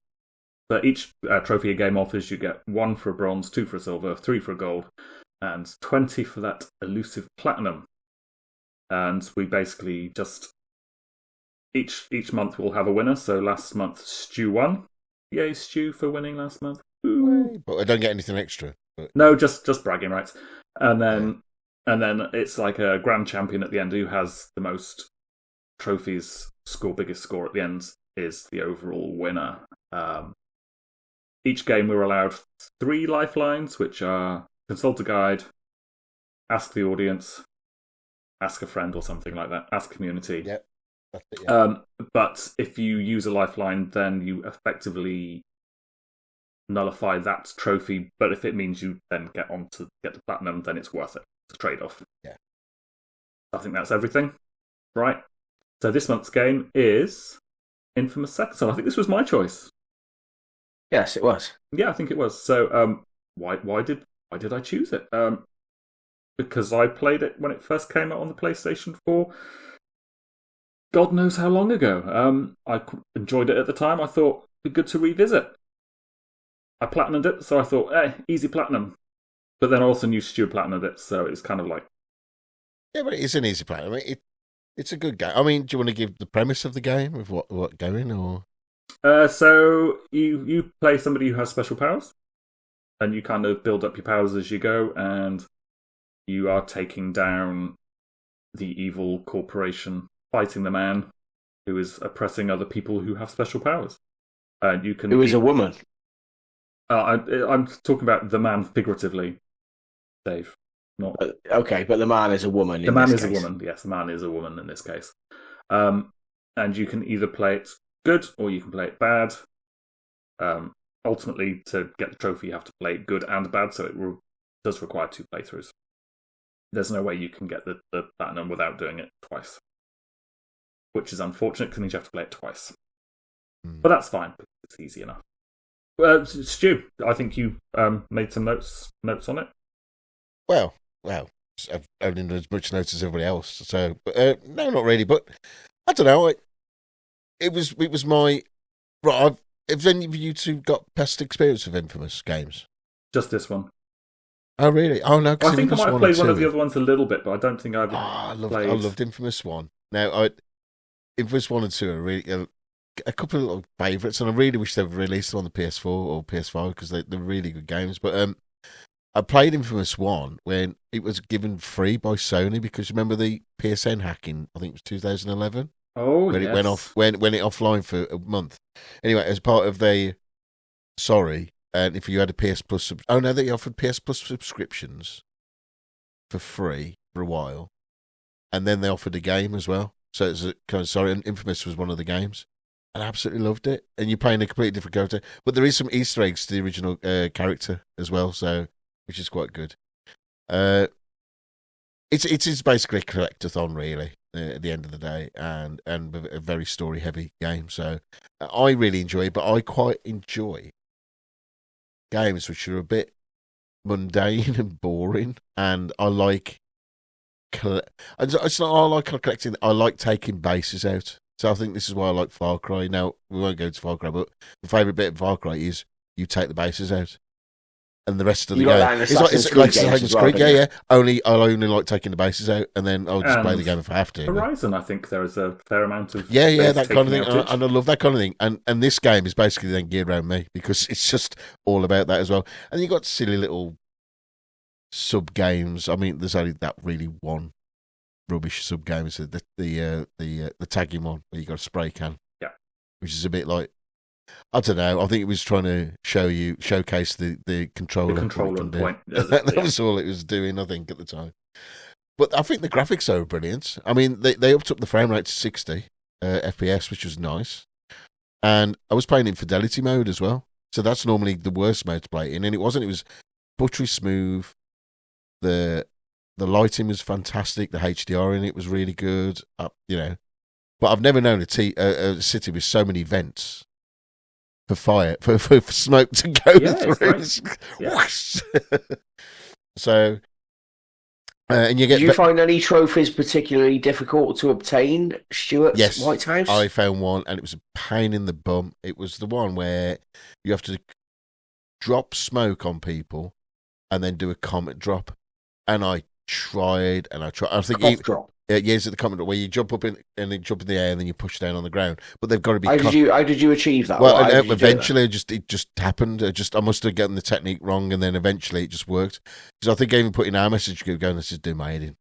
for each trophy a game offers, you get 1 for a bronze, 2 for a silver, 3 for a gold, and 20 for that elusive platinum. And we basically just each month we'll have a winner. So last month Stu won. Yay, Stu for winning last month. Ooh. But I don't get anything extra. But... No, just bragging rights. And then it's like a grand champion at the end who has the most trophies, biggest score at the end is the overall winner. Each game we're allowed 3 lifelines, which are consult a guide, ask the audience, ask a friend or something like that, ask community. Yep. That's it, yeah. But if you use a lifeline, then you effectively nullify that trophy. But if it means you then get the platinum, then it's worth it. It's a trade-off. Yeah. I think that's everything. Right. So this month's game is Infamous Second Son. I think this was my choice. Yes, it was. Yeah, I think it was. So why did I choose it? Because I played it when it first came out on the PlayStation 4. God knows how long ago. I enjoyed it at the time. I thought it'd be good to revisit. I platinumed it, so I thought, easy platinum. But then I also knew Stuart platinumed it, so it's kind of like... Yeah, but it's an easy platinum. It's a good game. I mean, do you want to give the premise of the game of what going or? So you play somebody who has special powers, and you kind of build up your powers as you go, and you are taking down the evil corporation, fighting the man who is oppressing other people who have special powers. You can. Who is a woman? I'm talking about the man figuratively, Dave. Not okay, but the man is a woman. The man is a woman. Yes, the man is a woman in this case. And you can either play it good or you can play it bad. Ultimately, to get the trophy, you have to play it good and bad, so it does require 2 playthroughs. There's no way you can get the platinum without doing it twice, which is unfortunate because it means you have to play it twice. But that's fine. It's easy enough. Stu, I think you made some notes on it. Well, well, I've only as much notes as everybody else. So, no, not really. But I don't know. It was my right. Have any of you two got past experience of Infamous games? Just this one. Oh, really? Oh, no. I think I might have played one of the other ones a little bit, but I don't think I've I played. loved Infamous 1. Now, Infamous 1 and 2 are really a couple of little favourites, and I really wish they would release them on the PS4 or PS5 because they're really good games. But I played Infamous 1 when it was given free by Sony because remember the PSN hacking, I think it was 2011? Oh, when yes. it went off, when it offline for a month. Anyway, as part of the and if you had a PS Plus, they offered PS Plus subscriptions for free for a while, and then they offered a game as well. So it's and Infamous was one of the games, and I absolutely loved it. And you're playing a completely different character, but there is some Easter eggs to the original character as well, so which is quite good. It is basically a collectathon, really. At the end of the day, and a very story heavy game. So I really enjoy it, but I quite enjoy games which are a bit mundane and boring, and I like it's not I like collecting. I like taking bases out. So I think this is why I like Far Cry. Now we won't go to Far Cry, but the favourite bit of Far Cry is you take the bases out. And the rest of the game, it's like Assassin's Creed, yeah. I'll only like taking the bases out, and then I'll just play the game if I have to. Horizon, I think there is a fair amount of that kind of thing, and I love that kind of thing. And this game is basically then geared around me because it's just all about that as well. And you got silly little sub games. I mean, there's only that really one rubbish sub game. It's the tagging one where you got a spray can, which is a bit like. I don't know. I think it was trying to showcase the controller. The controller point. That was all it was doing, I think, at the time. But I think the graphics are brilliant. I mean, they upped up the frame rate to 60 FPS, which was nice. And I was playing in fidelity mode as well. So that's normally the worst mode to play in. And it wasn't. It was buttery smooth. The lighting was fantastic. The HDR in it was really good. But I've never known a city with so many vents. For fire, for smoke to go through. So, and you get. Did you find any trophies particularly difficult to obtain, Stuart? Yes, Whitehouse. I found one, and it was a pain in the bum. It was the one where you have to drop smoke on people, and then do a comet drop. And I tried. I think drop. Yes, at the comment where you jump up in and then jump in the air and then you push down on the ground. But they've got to be. How did you achieve that? Well, eventually, it just happened. I must have gotten the technique wrong, and then eventually it just worked. Because I think I even put in our message going, "Let's just do my heading."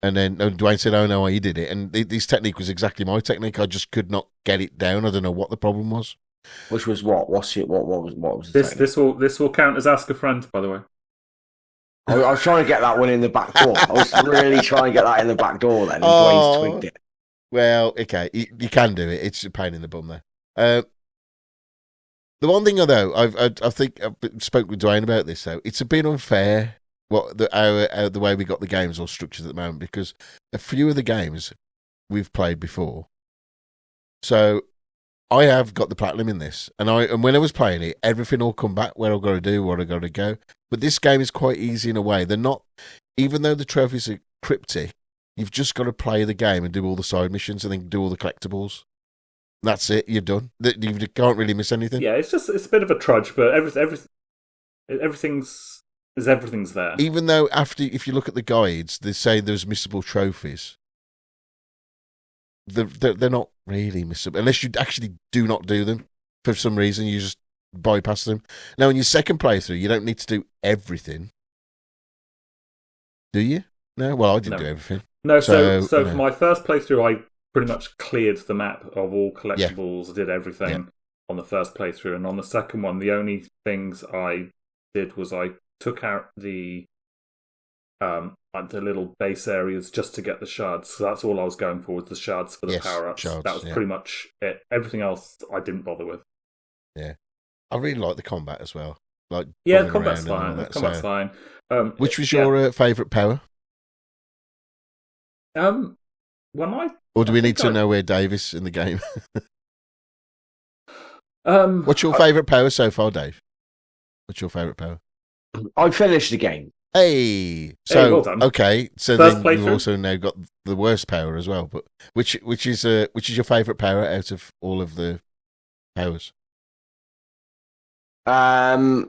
And then Duane said, "Oh no, he did it." And this technique was exactly my technique. I just could not get it down. I don't know what the problem was. Which was what? What was this? This will count as ask a friend, by the way. I was trying to get that one in the back door. I was really trying to get that in the back door then. And Dwayne's twigged it. Well, okay, you can do it. It's a pain in the bum there. The one thing, though, I think I spoke with Duane about this, though. It's a bit unfair the way we got the games all structured at the moment because a few of the games we've played before. So I have got the platinum in this, and when I was playing it, everything will come back where I've got to do, where I've got to go. But this game is quite easy in a way. They're not, even though the trophies are cryptic, you've just got to play the game and do all the side missions and then do all the collectibles. That's it. You're done. You can't really miss anything. Yeah, it's a bit of a trudge, but everything's there. Even though if you look at the guides, they say there's missable trophies. They're not really missable unless you actually do not do them for some reason. You just bypass them. Now, in your second playthrough, you don't need to do everything, do you? No. Well, I didn't do everything. No. So for my first playthrough, I pretty much cleared the map of all collectibles. Yeah. I did everything on the first playthrough, and on the second one, the only things I did was I took out the little base areas just to get the shards. So that's all I was going for was the shards for the power-ups. That was pretty much it. Everything else I didn't bother with. Yeah. I really like the combat as well. The combat's fine. The combat's fine. Which was your favourite power? Or do we need to know where Davis in the game? What's your favourite power so far, Dave? What's your favourite power? I finished the game. Hey, so well done. okay, so First then you've playthrough? also now got the worst power as well. But which is your favourite power out of all of the powers? I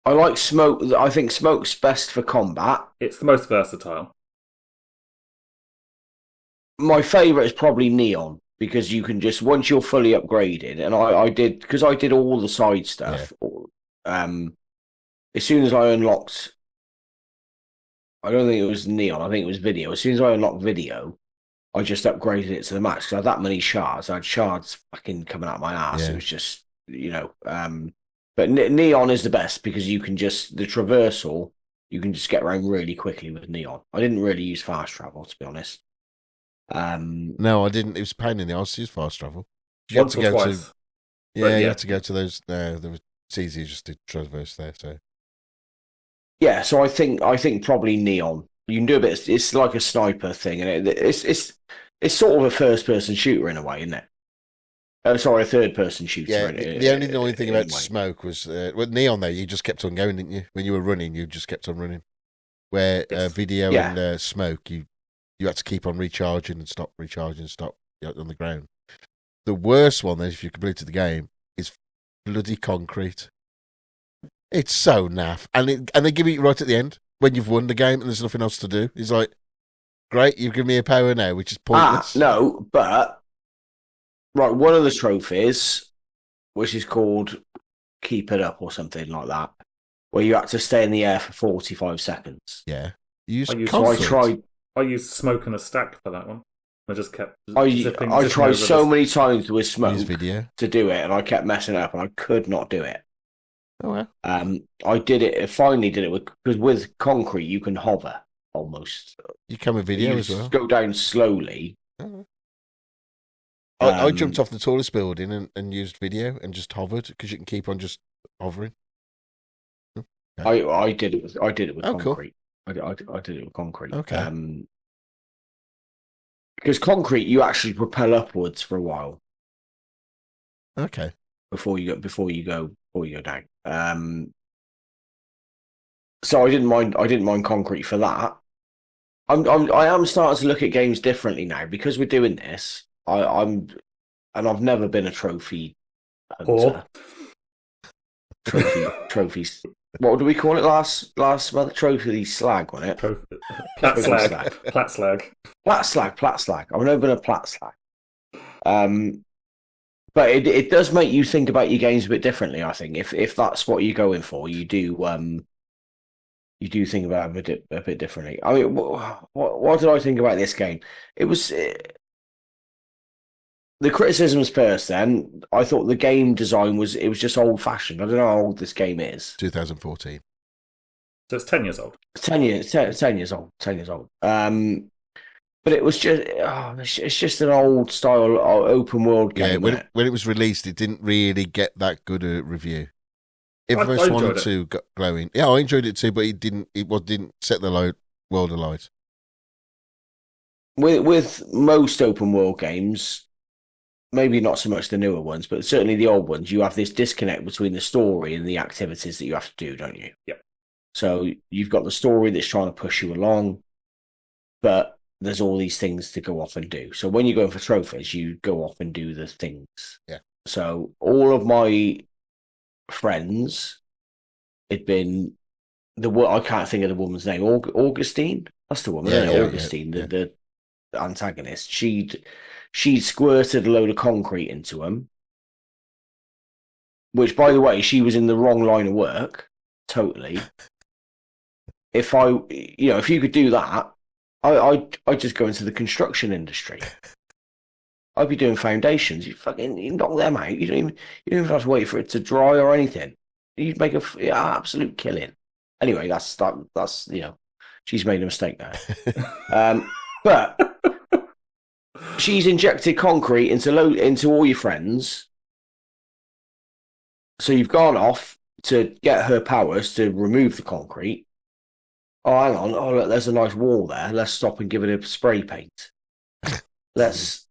like smoke. I think smoke's best for combat. It's the most versatile. My favourite is probably neon because you can just once you're fully upgraded, and I did because I did all the side stuff. As soon as I unlocked, I don't think it was neon. I think it was video. As soon as I unlocked video, I just upgraded it to the max because I had that many shards. I had shards fucking coming out my ass. Yeah. It was just but neon is the best because you can just the traversal. You can just get around really quickly with neon. I didn't really use fast travel to be honest. No, I didn't. It was a pain in the arse to use fast travel. Once or twice. You yeah. had to go to those. No, it's easy just to traverse there. So yeah, so I think probably neon. You can do a bit. It's like a sniper thing, and it's sort of a first person shooter in a way, isn't it? Sorry, a third person shooter. yeah. The only annoying thing about smoke was with neon. There, you just kept on going, didn't you? When you were running, you just kept on running. Where video and smoke, you had to keep on recharging and stop recharging, stop on the ground. The worst one, then, if you completed the game, is bloody concrete. It's so naff, and they give it right at the end when you've won the game and there's nothing else to do. It's like, great, you've given me a power now, which is pointless. No, but right, one of the trophies, which is called Keep It Up or something like that, where you had to stay in the air for 45 seconds. Yeah, you I used- So I tried. I used smoke and a stack for that one. I just kept zipping I tried over so this- many times with smoke use video. to do it, and I kept messing up, and I could not do it. Oh well. I did it. Finally, did it because with concrete you can hover almost. You come with video You as well. go down slowly. Oh. I jumped off the tallest building and used video and just hovered because you can keep on just hovering. I did it. I did it with Oh, cool. concrete. I did it with concrete. Okay. Because concrete, you actually propel upwards for a while Okay. before you go down. So I didn't mind concrete for that. I am starting to look at games differently now because we're doing this. And I've never been a trophy hunter. Trophies. What do we call it last month? Trophy slag, wasn't it? Plat slag. Plat slag. Plat slag. I've never been a plat slag. But it does make you think about your games a bit differently. I think if that's what you're going for, you do think about it a bit differently. I mean, what did I think about this game? It was the criticisms first. Then I thought the game design was just old fashioned. I don't know how old this game is. 2014. So it's 10 years old. 10 years old. But it was just it's just an old style open world game. Yeah, when it was released, it didn't really get that good a review. I Infamous 1 and enjoyed it. 2 got glowing. Yeah, I enjoyed it too, but it didn't set the world alight. With most open world games, maybe not so much the newer ones, but certainly the old ones, you have this disconnect between the story and the activities that you have to do, don't you? Yep. So you've got the story that's trying to push you along, but there's all these things to go off and do. So when you're going for trophies, you go off and do the things. Yeah. So all of my friends had been I can't think of the woman's name. Augustine? That's the woman, isn't it? Augustine, yeah. The antagonist. She'd squirted a load of concrete into him. Which, by the way, she was in the wrong line of work. Totally. If you could do that, I'd just go into the construction industry. I'd be doing foundations. You knock them out. You don't even have to wait for it to dry or anything. You'd make an absolute killing. Anyway, that's she's made a mistake there. But she's injected concrete into all your friends. So you've gone off to get her powers to remove the concrete. Oh, hang on. Oh, look, there's a nice wall there. Let's stop and give it a spray paint. Let's.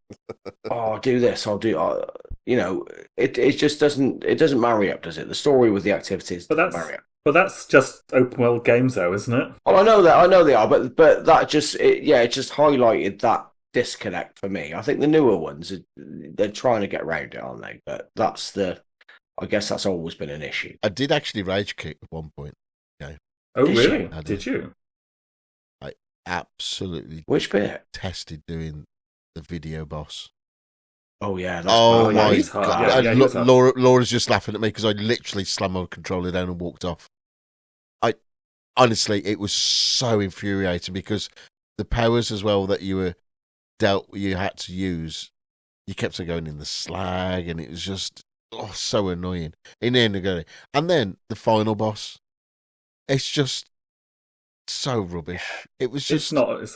I'll do this. I'll do. It just doesn't marry up, does it? The story with the activities But doesn't marry up. But that's just open world games, though, isn't it? Well, I know they are, but that it just highlighted that disconnect for me. I think the newer ones, they're trying to get around it, aren't they? But I guess that's always been an issue. I did actually rage quit at one point. Oh, Did really? you? Did you? I absolutely Which bit? tested doing the video boss. Oh yeah. Oh yeah, my he's hard. god! Yeah, he's hard. Laura's just laughing at me because I literally slammed my controller down and walked off. Honestly, it was so infuriating because the powers as well that you had to use, you kept on going in the slag, and it was just so annoying. In the end, and then the final boss, it's just so rubbish. It was just It's not a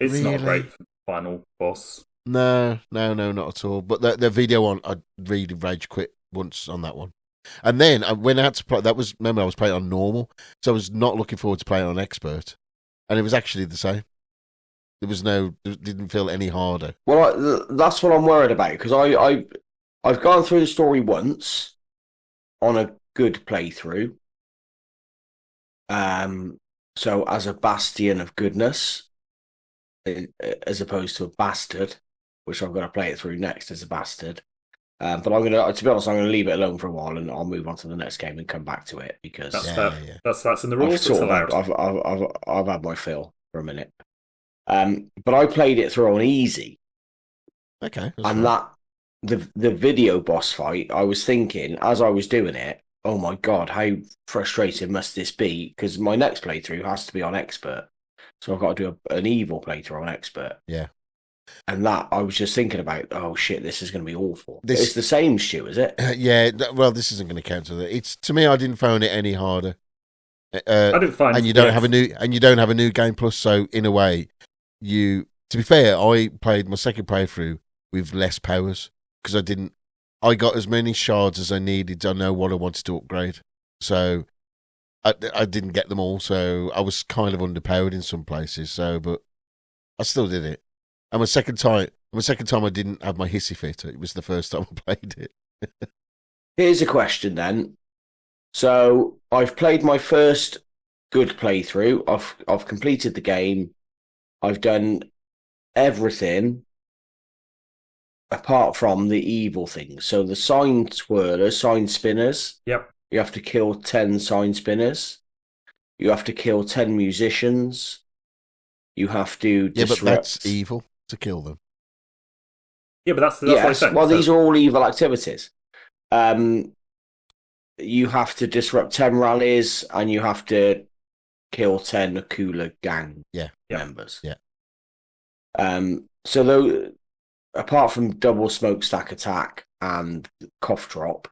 really? great final boss. no, not at all. But the video one, I really rage quit once on that one. And then I went out to play. Remember, I was playing on normal, so I was not looking forward to playing on expert, and it was actually the same. It didn't feel any harder. Well, that's what I'm worried about because I've gone through the story once on a good playthrough. So as a bastion of goodness, as opposed to a bastard, which I'm going to play it through next as a bastard. But to be honest, I'm going to leave it alone for a while, and I'll move on to the next game and come back to it because That's Yeah, fair. yeah. That's in the rules. It's allowed. I've had my fill for a minute. But I played it through on easy, Okay, and that the video boss fight, I was thinking as I was doing it, oh my god, how frustrating must this be? Because my next playthrough has to be on expert, so I've got to do an evil playthrough on expert. Yeah. And that I was just thinking about, oh shit, this is going to be awful. It's the same, Stu, is it? Yeah. Well, this isn't going to count to that. It's to me, I didn't find it any harder. I didn't find. And you don't have a new game plus. So in a way, to be fair, I played my second playthrough with less powers because I got as many shards as I needed to know what I wanted to upgrade. So I didn't get them all. So I was kind of underpowered in some places. So, but I still did it. And my second time, I didn't have my hissy fit. It was the first time I played it. Here's a question then. So I've played my first good playthrough. I've completed the game. I've done everything apart from the evil things. So the sign spinners. Yep. You have to kill 10 sign spinners. You have to kill 10 musicians. You have to disrupt... Yeah, but that's evil to kill them. Yeah, but that's what I said. Well, these are all evil activities. You have to disrupt 10 rallies, and you have to kill 10 Akula gang members. Yeah. So though, apart from double smokestack attack and cough drop,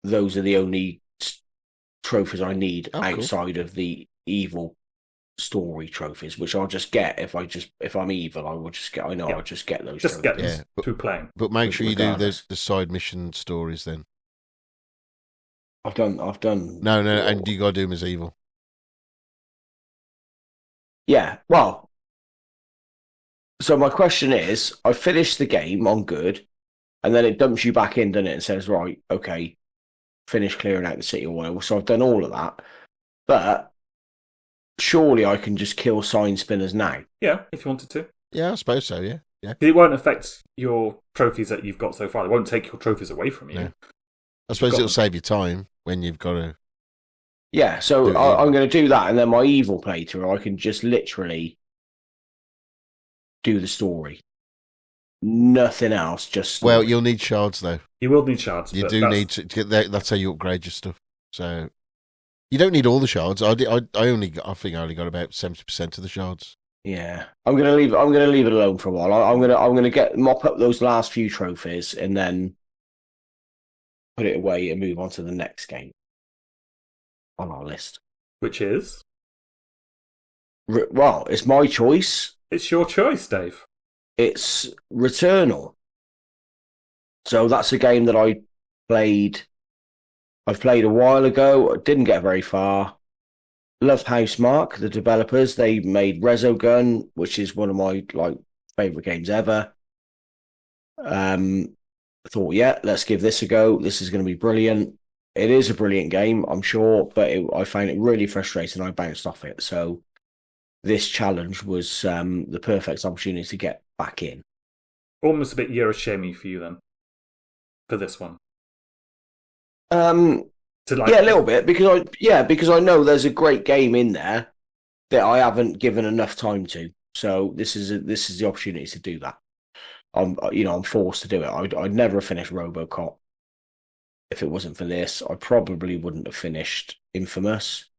those are the only trophies I need outside of the evil story trophies, which I'll just get if I'm evil. I'll just get those. Just get trophies. them through playing. But make sure you do Regardless. the side mission stories then. I've done. No, and you got to do them as evil. Yeah, well, so my question is, I finished the game on good, and then it dumps you back in, doesn't it, and says, right, okay, finish clearing out the city or whatever. So I've done all of that, but surely I can just kill sign spinners now. Yeah, if you wanted to. Yeah, I suppose so, yeah. It won't affect your trophies that you've got so far. It won't take your trophies away from you. No. I suppose it'll save you time when you've got to... Yeah, so I'm going to do that, and then my evil playthrough, I can just literally do the story. Nothing else, just story. Well, you'll need shards, though. You will need shards. You do need to get that. That's how you upgrade your stuff. So you don't need all the shards. I think I only got about 70% of the shards. Yeah, I'm gonna leave it alone for a while. I'm gonna mop up those last few trophies and then put it away and move on to the next game on our list. Which is? Well, it's my choice. It's your choice, Dave. It's Returnal. So that's a game that I played. I've played a while ago. I didn't get very far. Love Housemarque, the developers. They made Resogun, which is one of my favorite games ever. I thought, yeah, let's give this a go. This is going to be brilliant. It is a brilliant game, I'm sure, but I found it really frustrating. I bounced off it. So this challenge was the perfect opportunity to get back in. Almost a bit Euroshami for you then, for this one. Yeah, a little bit because I know there's a great game in there that I haven't given enough time to. So this is the opportunity to do that. I'm forced to do it. I'd never have finished RoboCop if it wasn't for this. I probably wouldn't have finished Infamous.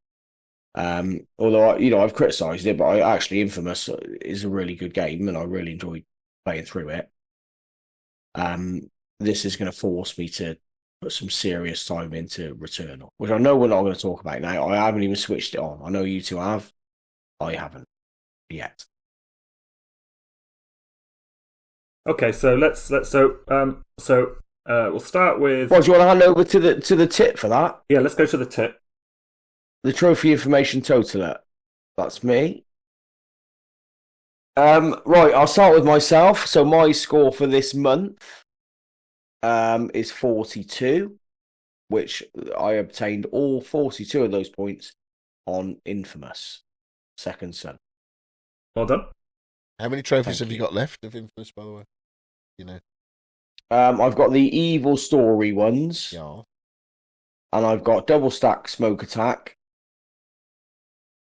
Although I've criticised it, but Infamous is a really good game and I really enjoyed playing through it. This is going to force me to put some serious time into Returnal, which I know we're not going to talk about now. I haven't even switched it on. I know you two have. I haven't yet. Okay, so we'll start with. Well, do you want to hand over to the tip for that? Yeah, let's go to the tip. The trophy information totaler. That's me. Right, I'll start with myself. So my score for this month is 42, which I obtained all 42 of those points on Infamous Second Son. Well done. How many trophies have you got left of Infamous, by the way? I've got the Evil Story ones. Yeah. And I've got Double Stack Smoke Attack.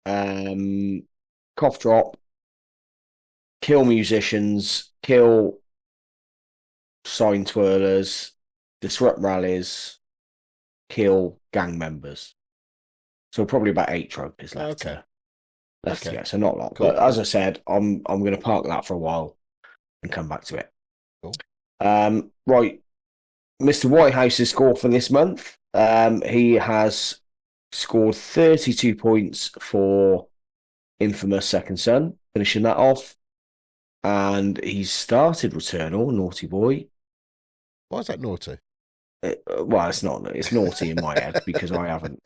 Cough Drop. Kill Musicians. Kill Sign Twirlers. Disrupt Rallies. Kill Gang Members. So probably about 8 trophies left. Okay. To get, so not a lot. Cool. But as I said, I'm going to park that for a while and come back to it. Cool. Right. Mr. Whitehouse's score for this month. He has scored 32 points for Infamous Second Son, finishing that off. And he's started Returnal, naughty boy. Why is that naughty? Well, it's not. It's naughty in my head because I haven't.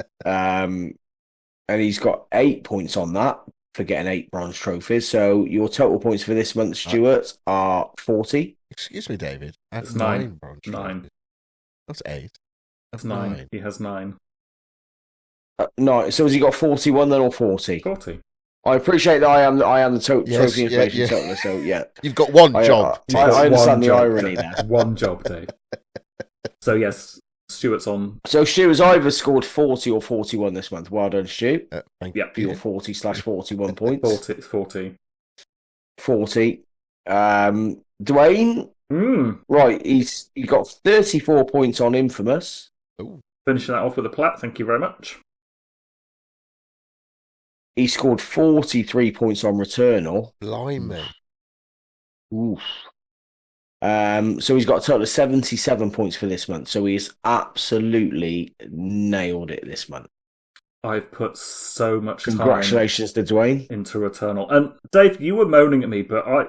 And he's got 8 points on that for getting 8 bronze trophies. So your total points for this month, Stuart, are 40. Excuse me, David. That's It's 9 bronze 9. trophies. That's 8. That's 9. He has 9. No, so has he got 41 then or 40? 40. I appreciate that I am the Yes, trophy information yeah. totaler, so yeah. You've got one job. I understand the job. irony there. One job, Dave. So yes, Stuart's on. So Stu has either scored 40 or 41 this month. Well done, Stu. Thank Yep. For your 40/41 points. 40. 40. Duane, right, he's got 34 points on Infamous. Ooh. Finishing that off with a plat. Thank you very much. He scored 43 points on Returnal. Blimey. Oof. So he's got a total of 77 points for this month. So he's absolutely nailed it this month. I've put so much time. Congratulations to Duane. Into Returnal. And Dave, you were moaning at me, but I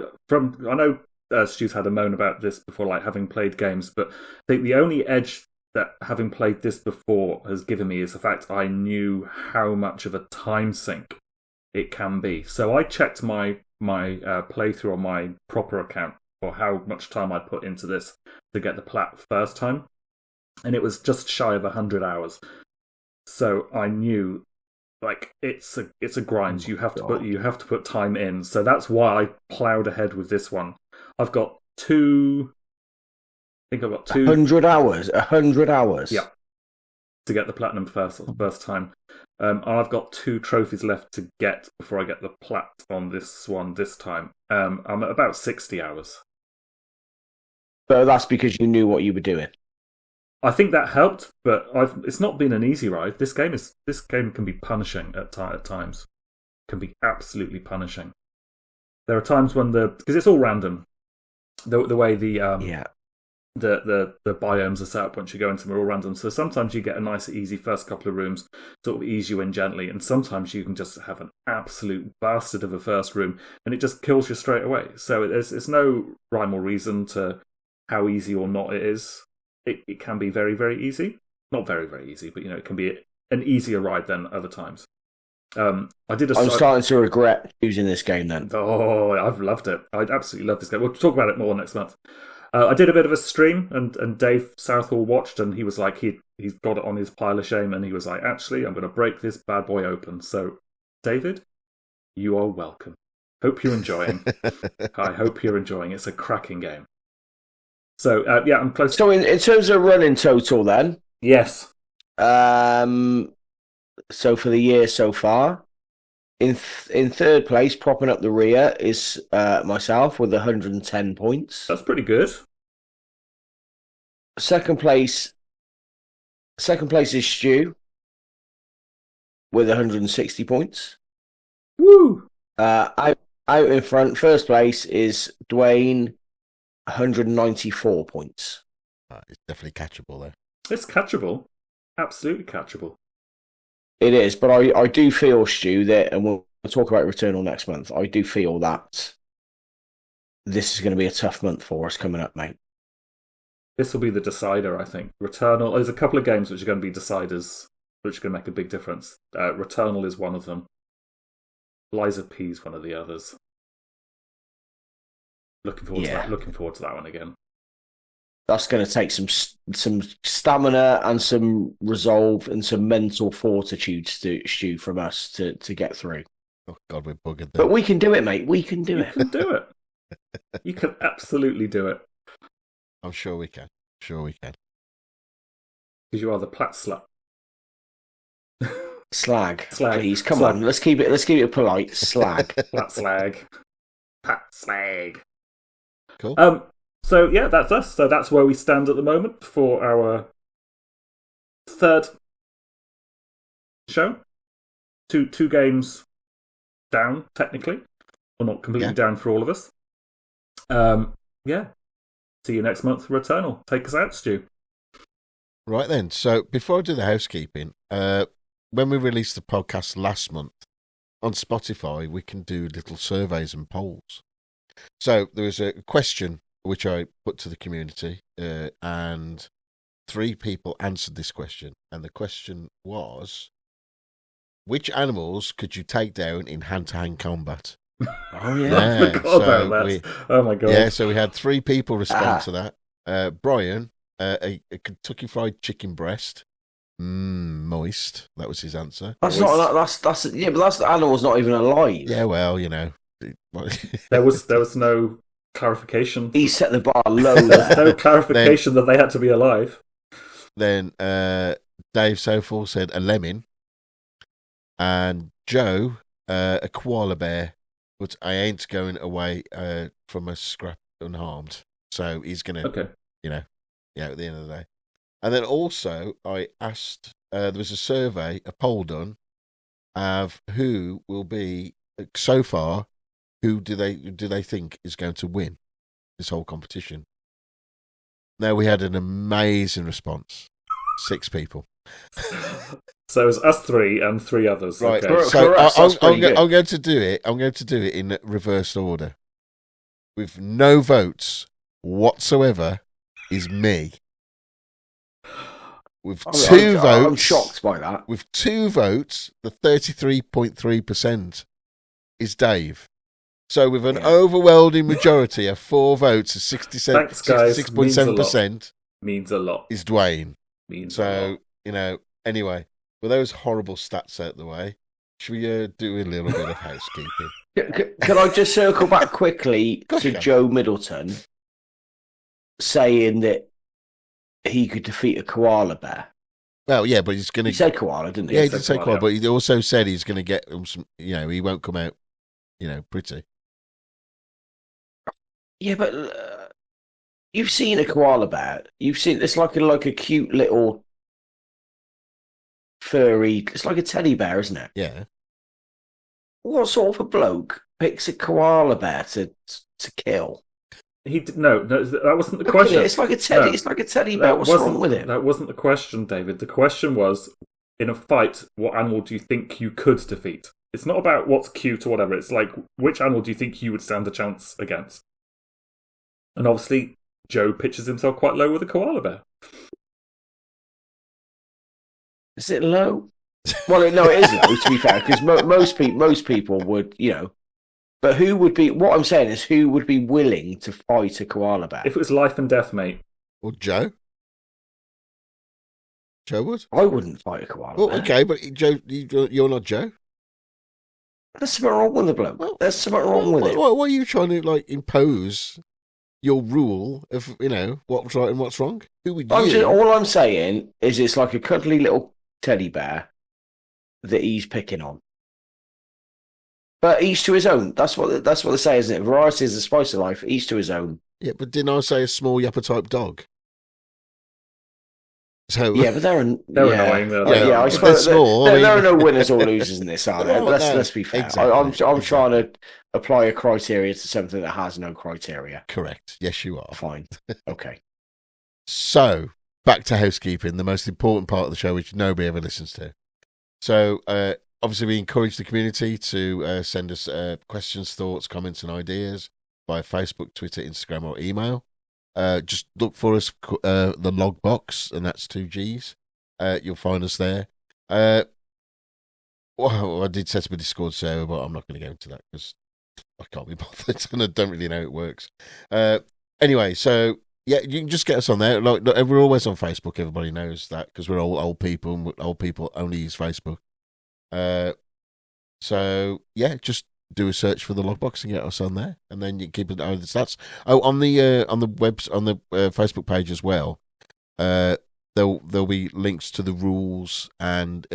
know Stu's had a moan about this before, like having played games, but I think the only edge that having played this before has given me is the fact I knew how much of a time sink it can be. So I checked my playthrough on my proper account for how much time I'd put into this to get the plat first time, and it was just shy of 100 hours. So I knew, like, it's a grind. You have to put time in. So that's why I ploughed ahead with this one. I've got 100 hours. 100 hours. Yeah. To get the platinum first time. And I've got 2 trophies left to get before I get the plat on this one this time. I'm at about 60 hours. But that's because you knew what you were doing. I think that helped, but it's not been an easy ride. This game can be punishing at times. Can be absolutely punishing. There are times when because it's all random. The way the biomes are set up once you go into them are all random. So sometimes you get a nice, easy first couple of rooms, sort of ease you in gently, and sometimes you can just have an absolute bastard of a first room, and it just kills you straight away. So it's no rhyme or reason to how easy or not it is. It can be very, very easy. Not very, very easy, but it can be an easier ride than other times. I'm starting to regret choosing this game then. Oh, I've loved it. I'd absolutely love this game. We'll talk about it more next month. I did a bit of a stream, and Dave Southall watched, and he was like, he's got it on his pile of shame, and he was like, actually, I'm going to break this bad boy open. So, David, you are welcome. Hope you're enjoying. I hope you're enjoying. It's a cracking game. So, I'm close. So, in terms of running total, then, yes. So for the year so far, in third place, propping up the rear, is myself with 110 points. That's pretty good. Second place is Stu with 160 points. Woo! Out in front, first place is Duane, 194 points. It's definitely catchable, though. It's catchable. Absolutely catchable. It is, but I do feel, Stu, that, and we'll talk about Returnal next month, I do feel that this is going to be a tough month for us coming up, mate. This will be the decider, I think. Returnal, there's a couple of games which are going to be deciders, which are going to make a big difference. Returnal is one of them. Liza P is one of the others. Looking forward to that one again. That's going to take some stamina and some resolve and some mental fortitude, Stu, from us to get through. Oh, God, we're buggered. But we can do it, mate. We can do it. You can do it. You can absolutely do it. I'm sure we can. Because you are the plat slut. Slag. Please, come Slag. on. Let's keep it polite. Slag. Plat slag. Pat slag. Cool. So yeah, that's us. So that's where we stand at the moment for our third show. Two games down, technically. Well, not completely down for all of us. Yeah. See you next month for Returnal. Take us out, Stu. Right then. So before I do the housekeeping, when we released the podcast last month on Spotify, we can do little surveys and polls. So there was a question which I put to the community, and 3 people answered this question. And the question was, which animals could you take down in hand-to-hand combat? Oh, yeah. I forgot about that. Oh, my God. Yeah, so we had 3 people respond to that. Brian, a Kentucky Fried Chicken breast. Moist. That was his answer. But that animal's not even alive. Yeah, well, you know. There was no clarification. He set the bar low. There's no clarification that they had to be alive. Then Dave Southall said a lemon. And Joe, a koala bear. But I ain't going away from a scrap unharmed. So he's going to, at the end of the day. And then also I asked, there was a survey, a poll done, of who will be, so far, who do they think is going to win this whole competition? Now we had an amazing response. 6 people. So it was us 3 and 3 others. Right. Okay. So I'm going to do it. I'm going to do it in reverse order. With no votes whatsoever is me. With 2 votes, I'm shocked by that. With 2 votes, the 33.3% is Dave. So with an overwhelming majority of 4 votes, 66.7% means a lot. Is Duane. Means a lot. Anyway, with those horrible stats out the way, should we do a little bit of housekeeping? Can I just circle back quickly to Joe Middleton saying that he could defeat a koala bear? Well, yeah, but he's going to... He said koala, didn't he? Yeah, he did say koala, but he also said he's going to get some... he won't come out, pretty. Yeah, but you've seen a koala bear. You've seen... It's like a cute little furry... It's like a teddy bear, isn't it? Yeah. What sort of a bloke picks a koala bear to kill? No, that wasn't the question. It's like a teddy. No, it's like a teddy bear. What's wrong with it? That wasn't the question, David. The question was, in a fight, what animal do you think you could defeat? It's not about what's cute or whatever. It's like, which animal do you think you would stand a chance against? And obviously, Joe pitches himself quite low with a koala bear. Is it low? Well, no, it is low, to be fair, because most people would, But who would be? What I'm saying is, who would be willing to fight a koala bear? If it was life and death, mate. Or Joe? Joe would? I wouldn't fight a koala Well, bear. okay, but Joe, you're not Joe. There's something wrong with the bloke. Well, There's something wrong with it. Why are you trying to like impose your rule of what's right and what's wrong? Who would you? All I'm saying is, it's like a cuddly little teddy bear that he's picking on. But each to his own. That's what they say, isn't it? Variety is the spice of life. Each to his own. Yeah, but didn't I say a small yapper type dog? So Yeah, but they're annoying. I if suppose they're small, there I mean- are no winners or losers in this, are there? Well, no, Let's be fair. exactly, I'm trying to apply a criteria to something that has no criteria. correct. Yes, you are. Fine. Okay. So back to housekeeping, the most important part of the show, which nobody ever listens to. So obviously, we encourage the community to send us questions, thoughts, comments, and ideas via Facebook, Twitter, Instagram, or email. Just look for us, TheLoggBox, and that's 2 G's. You'll find us there. Well, I did set up a Discord server, but I'm not going to go into that because I can't be bothered and I don't really know how it works. Anyway, so yeah, you can just get us on there. Like, we're always on Facebook. Everybody knows that because we're all old people, and old people only use Facebook. So yeah, just do a search for the logbox and get us on there, and then you keep an eye on the stats. Oh, on the Facebook page as well. There'll be links to the rules, and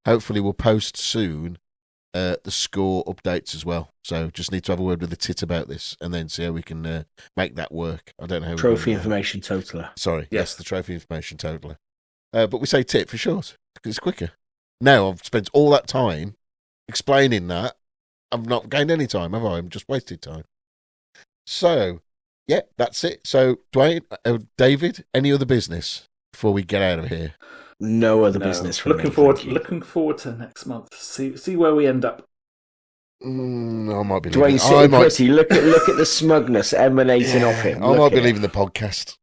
hopefully we'll post soon the score updates as well. So just need to have a word with the tit about this, and then see how we can make that work. I don't know how Trophy information totaler. Sorry, yes, the trophy information totaler. But we say tit for short because it's quicker. Now I've spent all that time explaining that. I've not gained any time, have I? I'm just wasted time. So, yeah, that's it. So, Duane, David, any other business before we get out of here? No other business for looking me. Looking forward to next month. See where we end up. I might be Duane leaving. sitting pretty. Look at the smugness emanating off him. I might be leaving the podcast.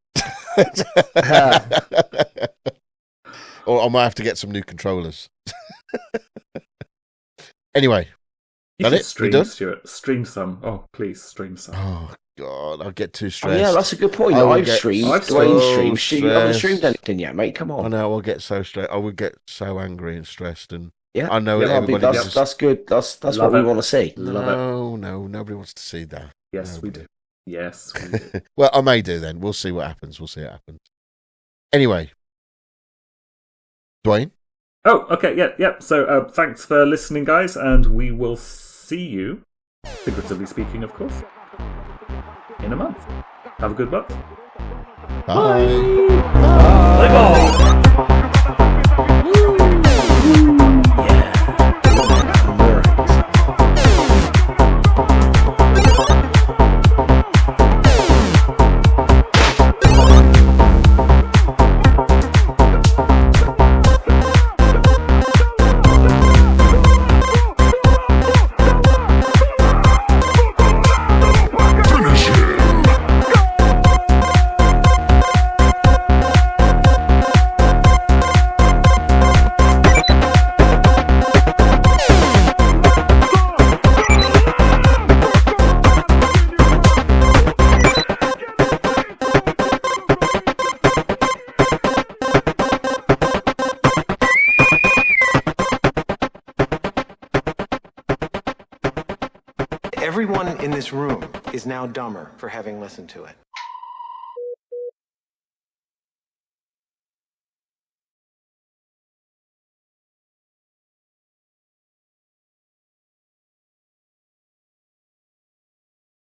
Or I might have to get some new controllers. Anyway. You should it? stream, Stuart. Stream some. Oh, please, stream some. Oh, God, I'll get too Oh, stressed. yeah, that's a good point. I've streamed. Duane streamed. You haven't streamed anything yet, mate. Come on. I know. I'll get so stressed. I would get so angry and stressed, and Yeah, I know everybody. That's good. That's what we want to see. Love No, nobody wants to see that. Yes, we do. Yes, we do. Well, I may do then. We'll see what happens. Anyway, Duane. Oh, okay, yeah. So thanks for listening, guys, and we will see you, figuratively speaking, of course, in a month. Have a good month. Bye. Play ball! Finish him! Everyone in this room is now dumber for having listened to it.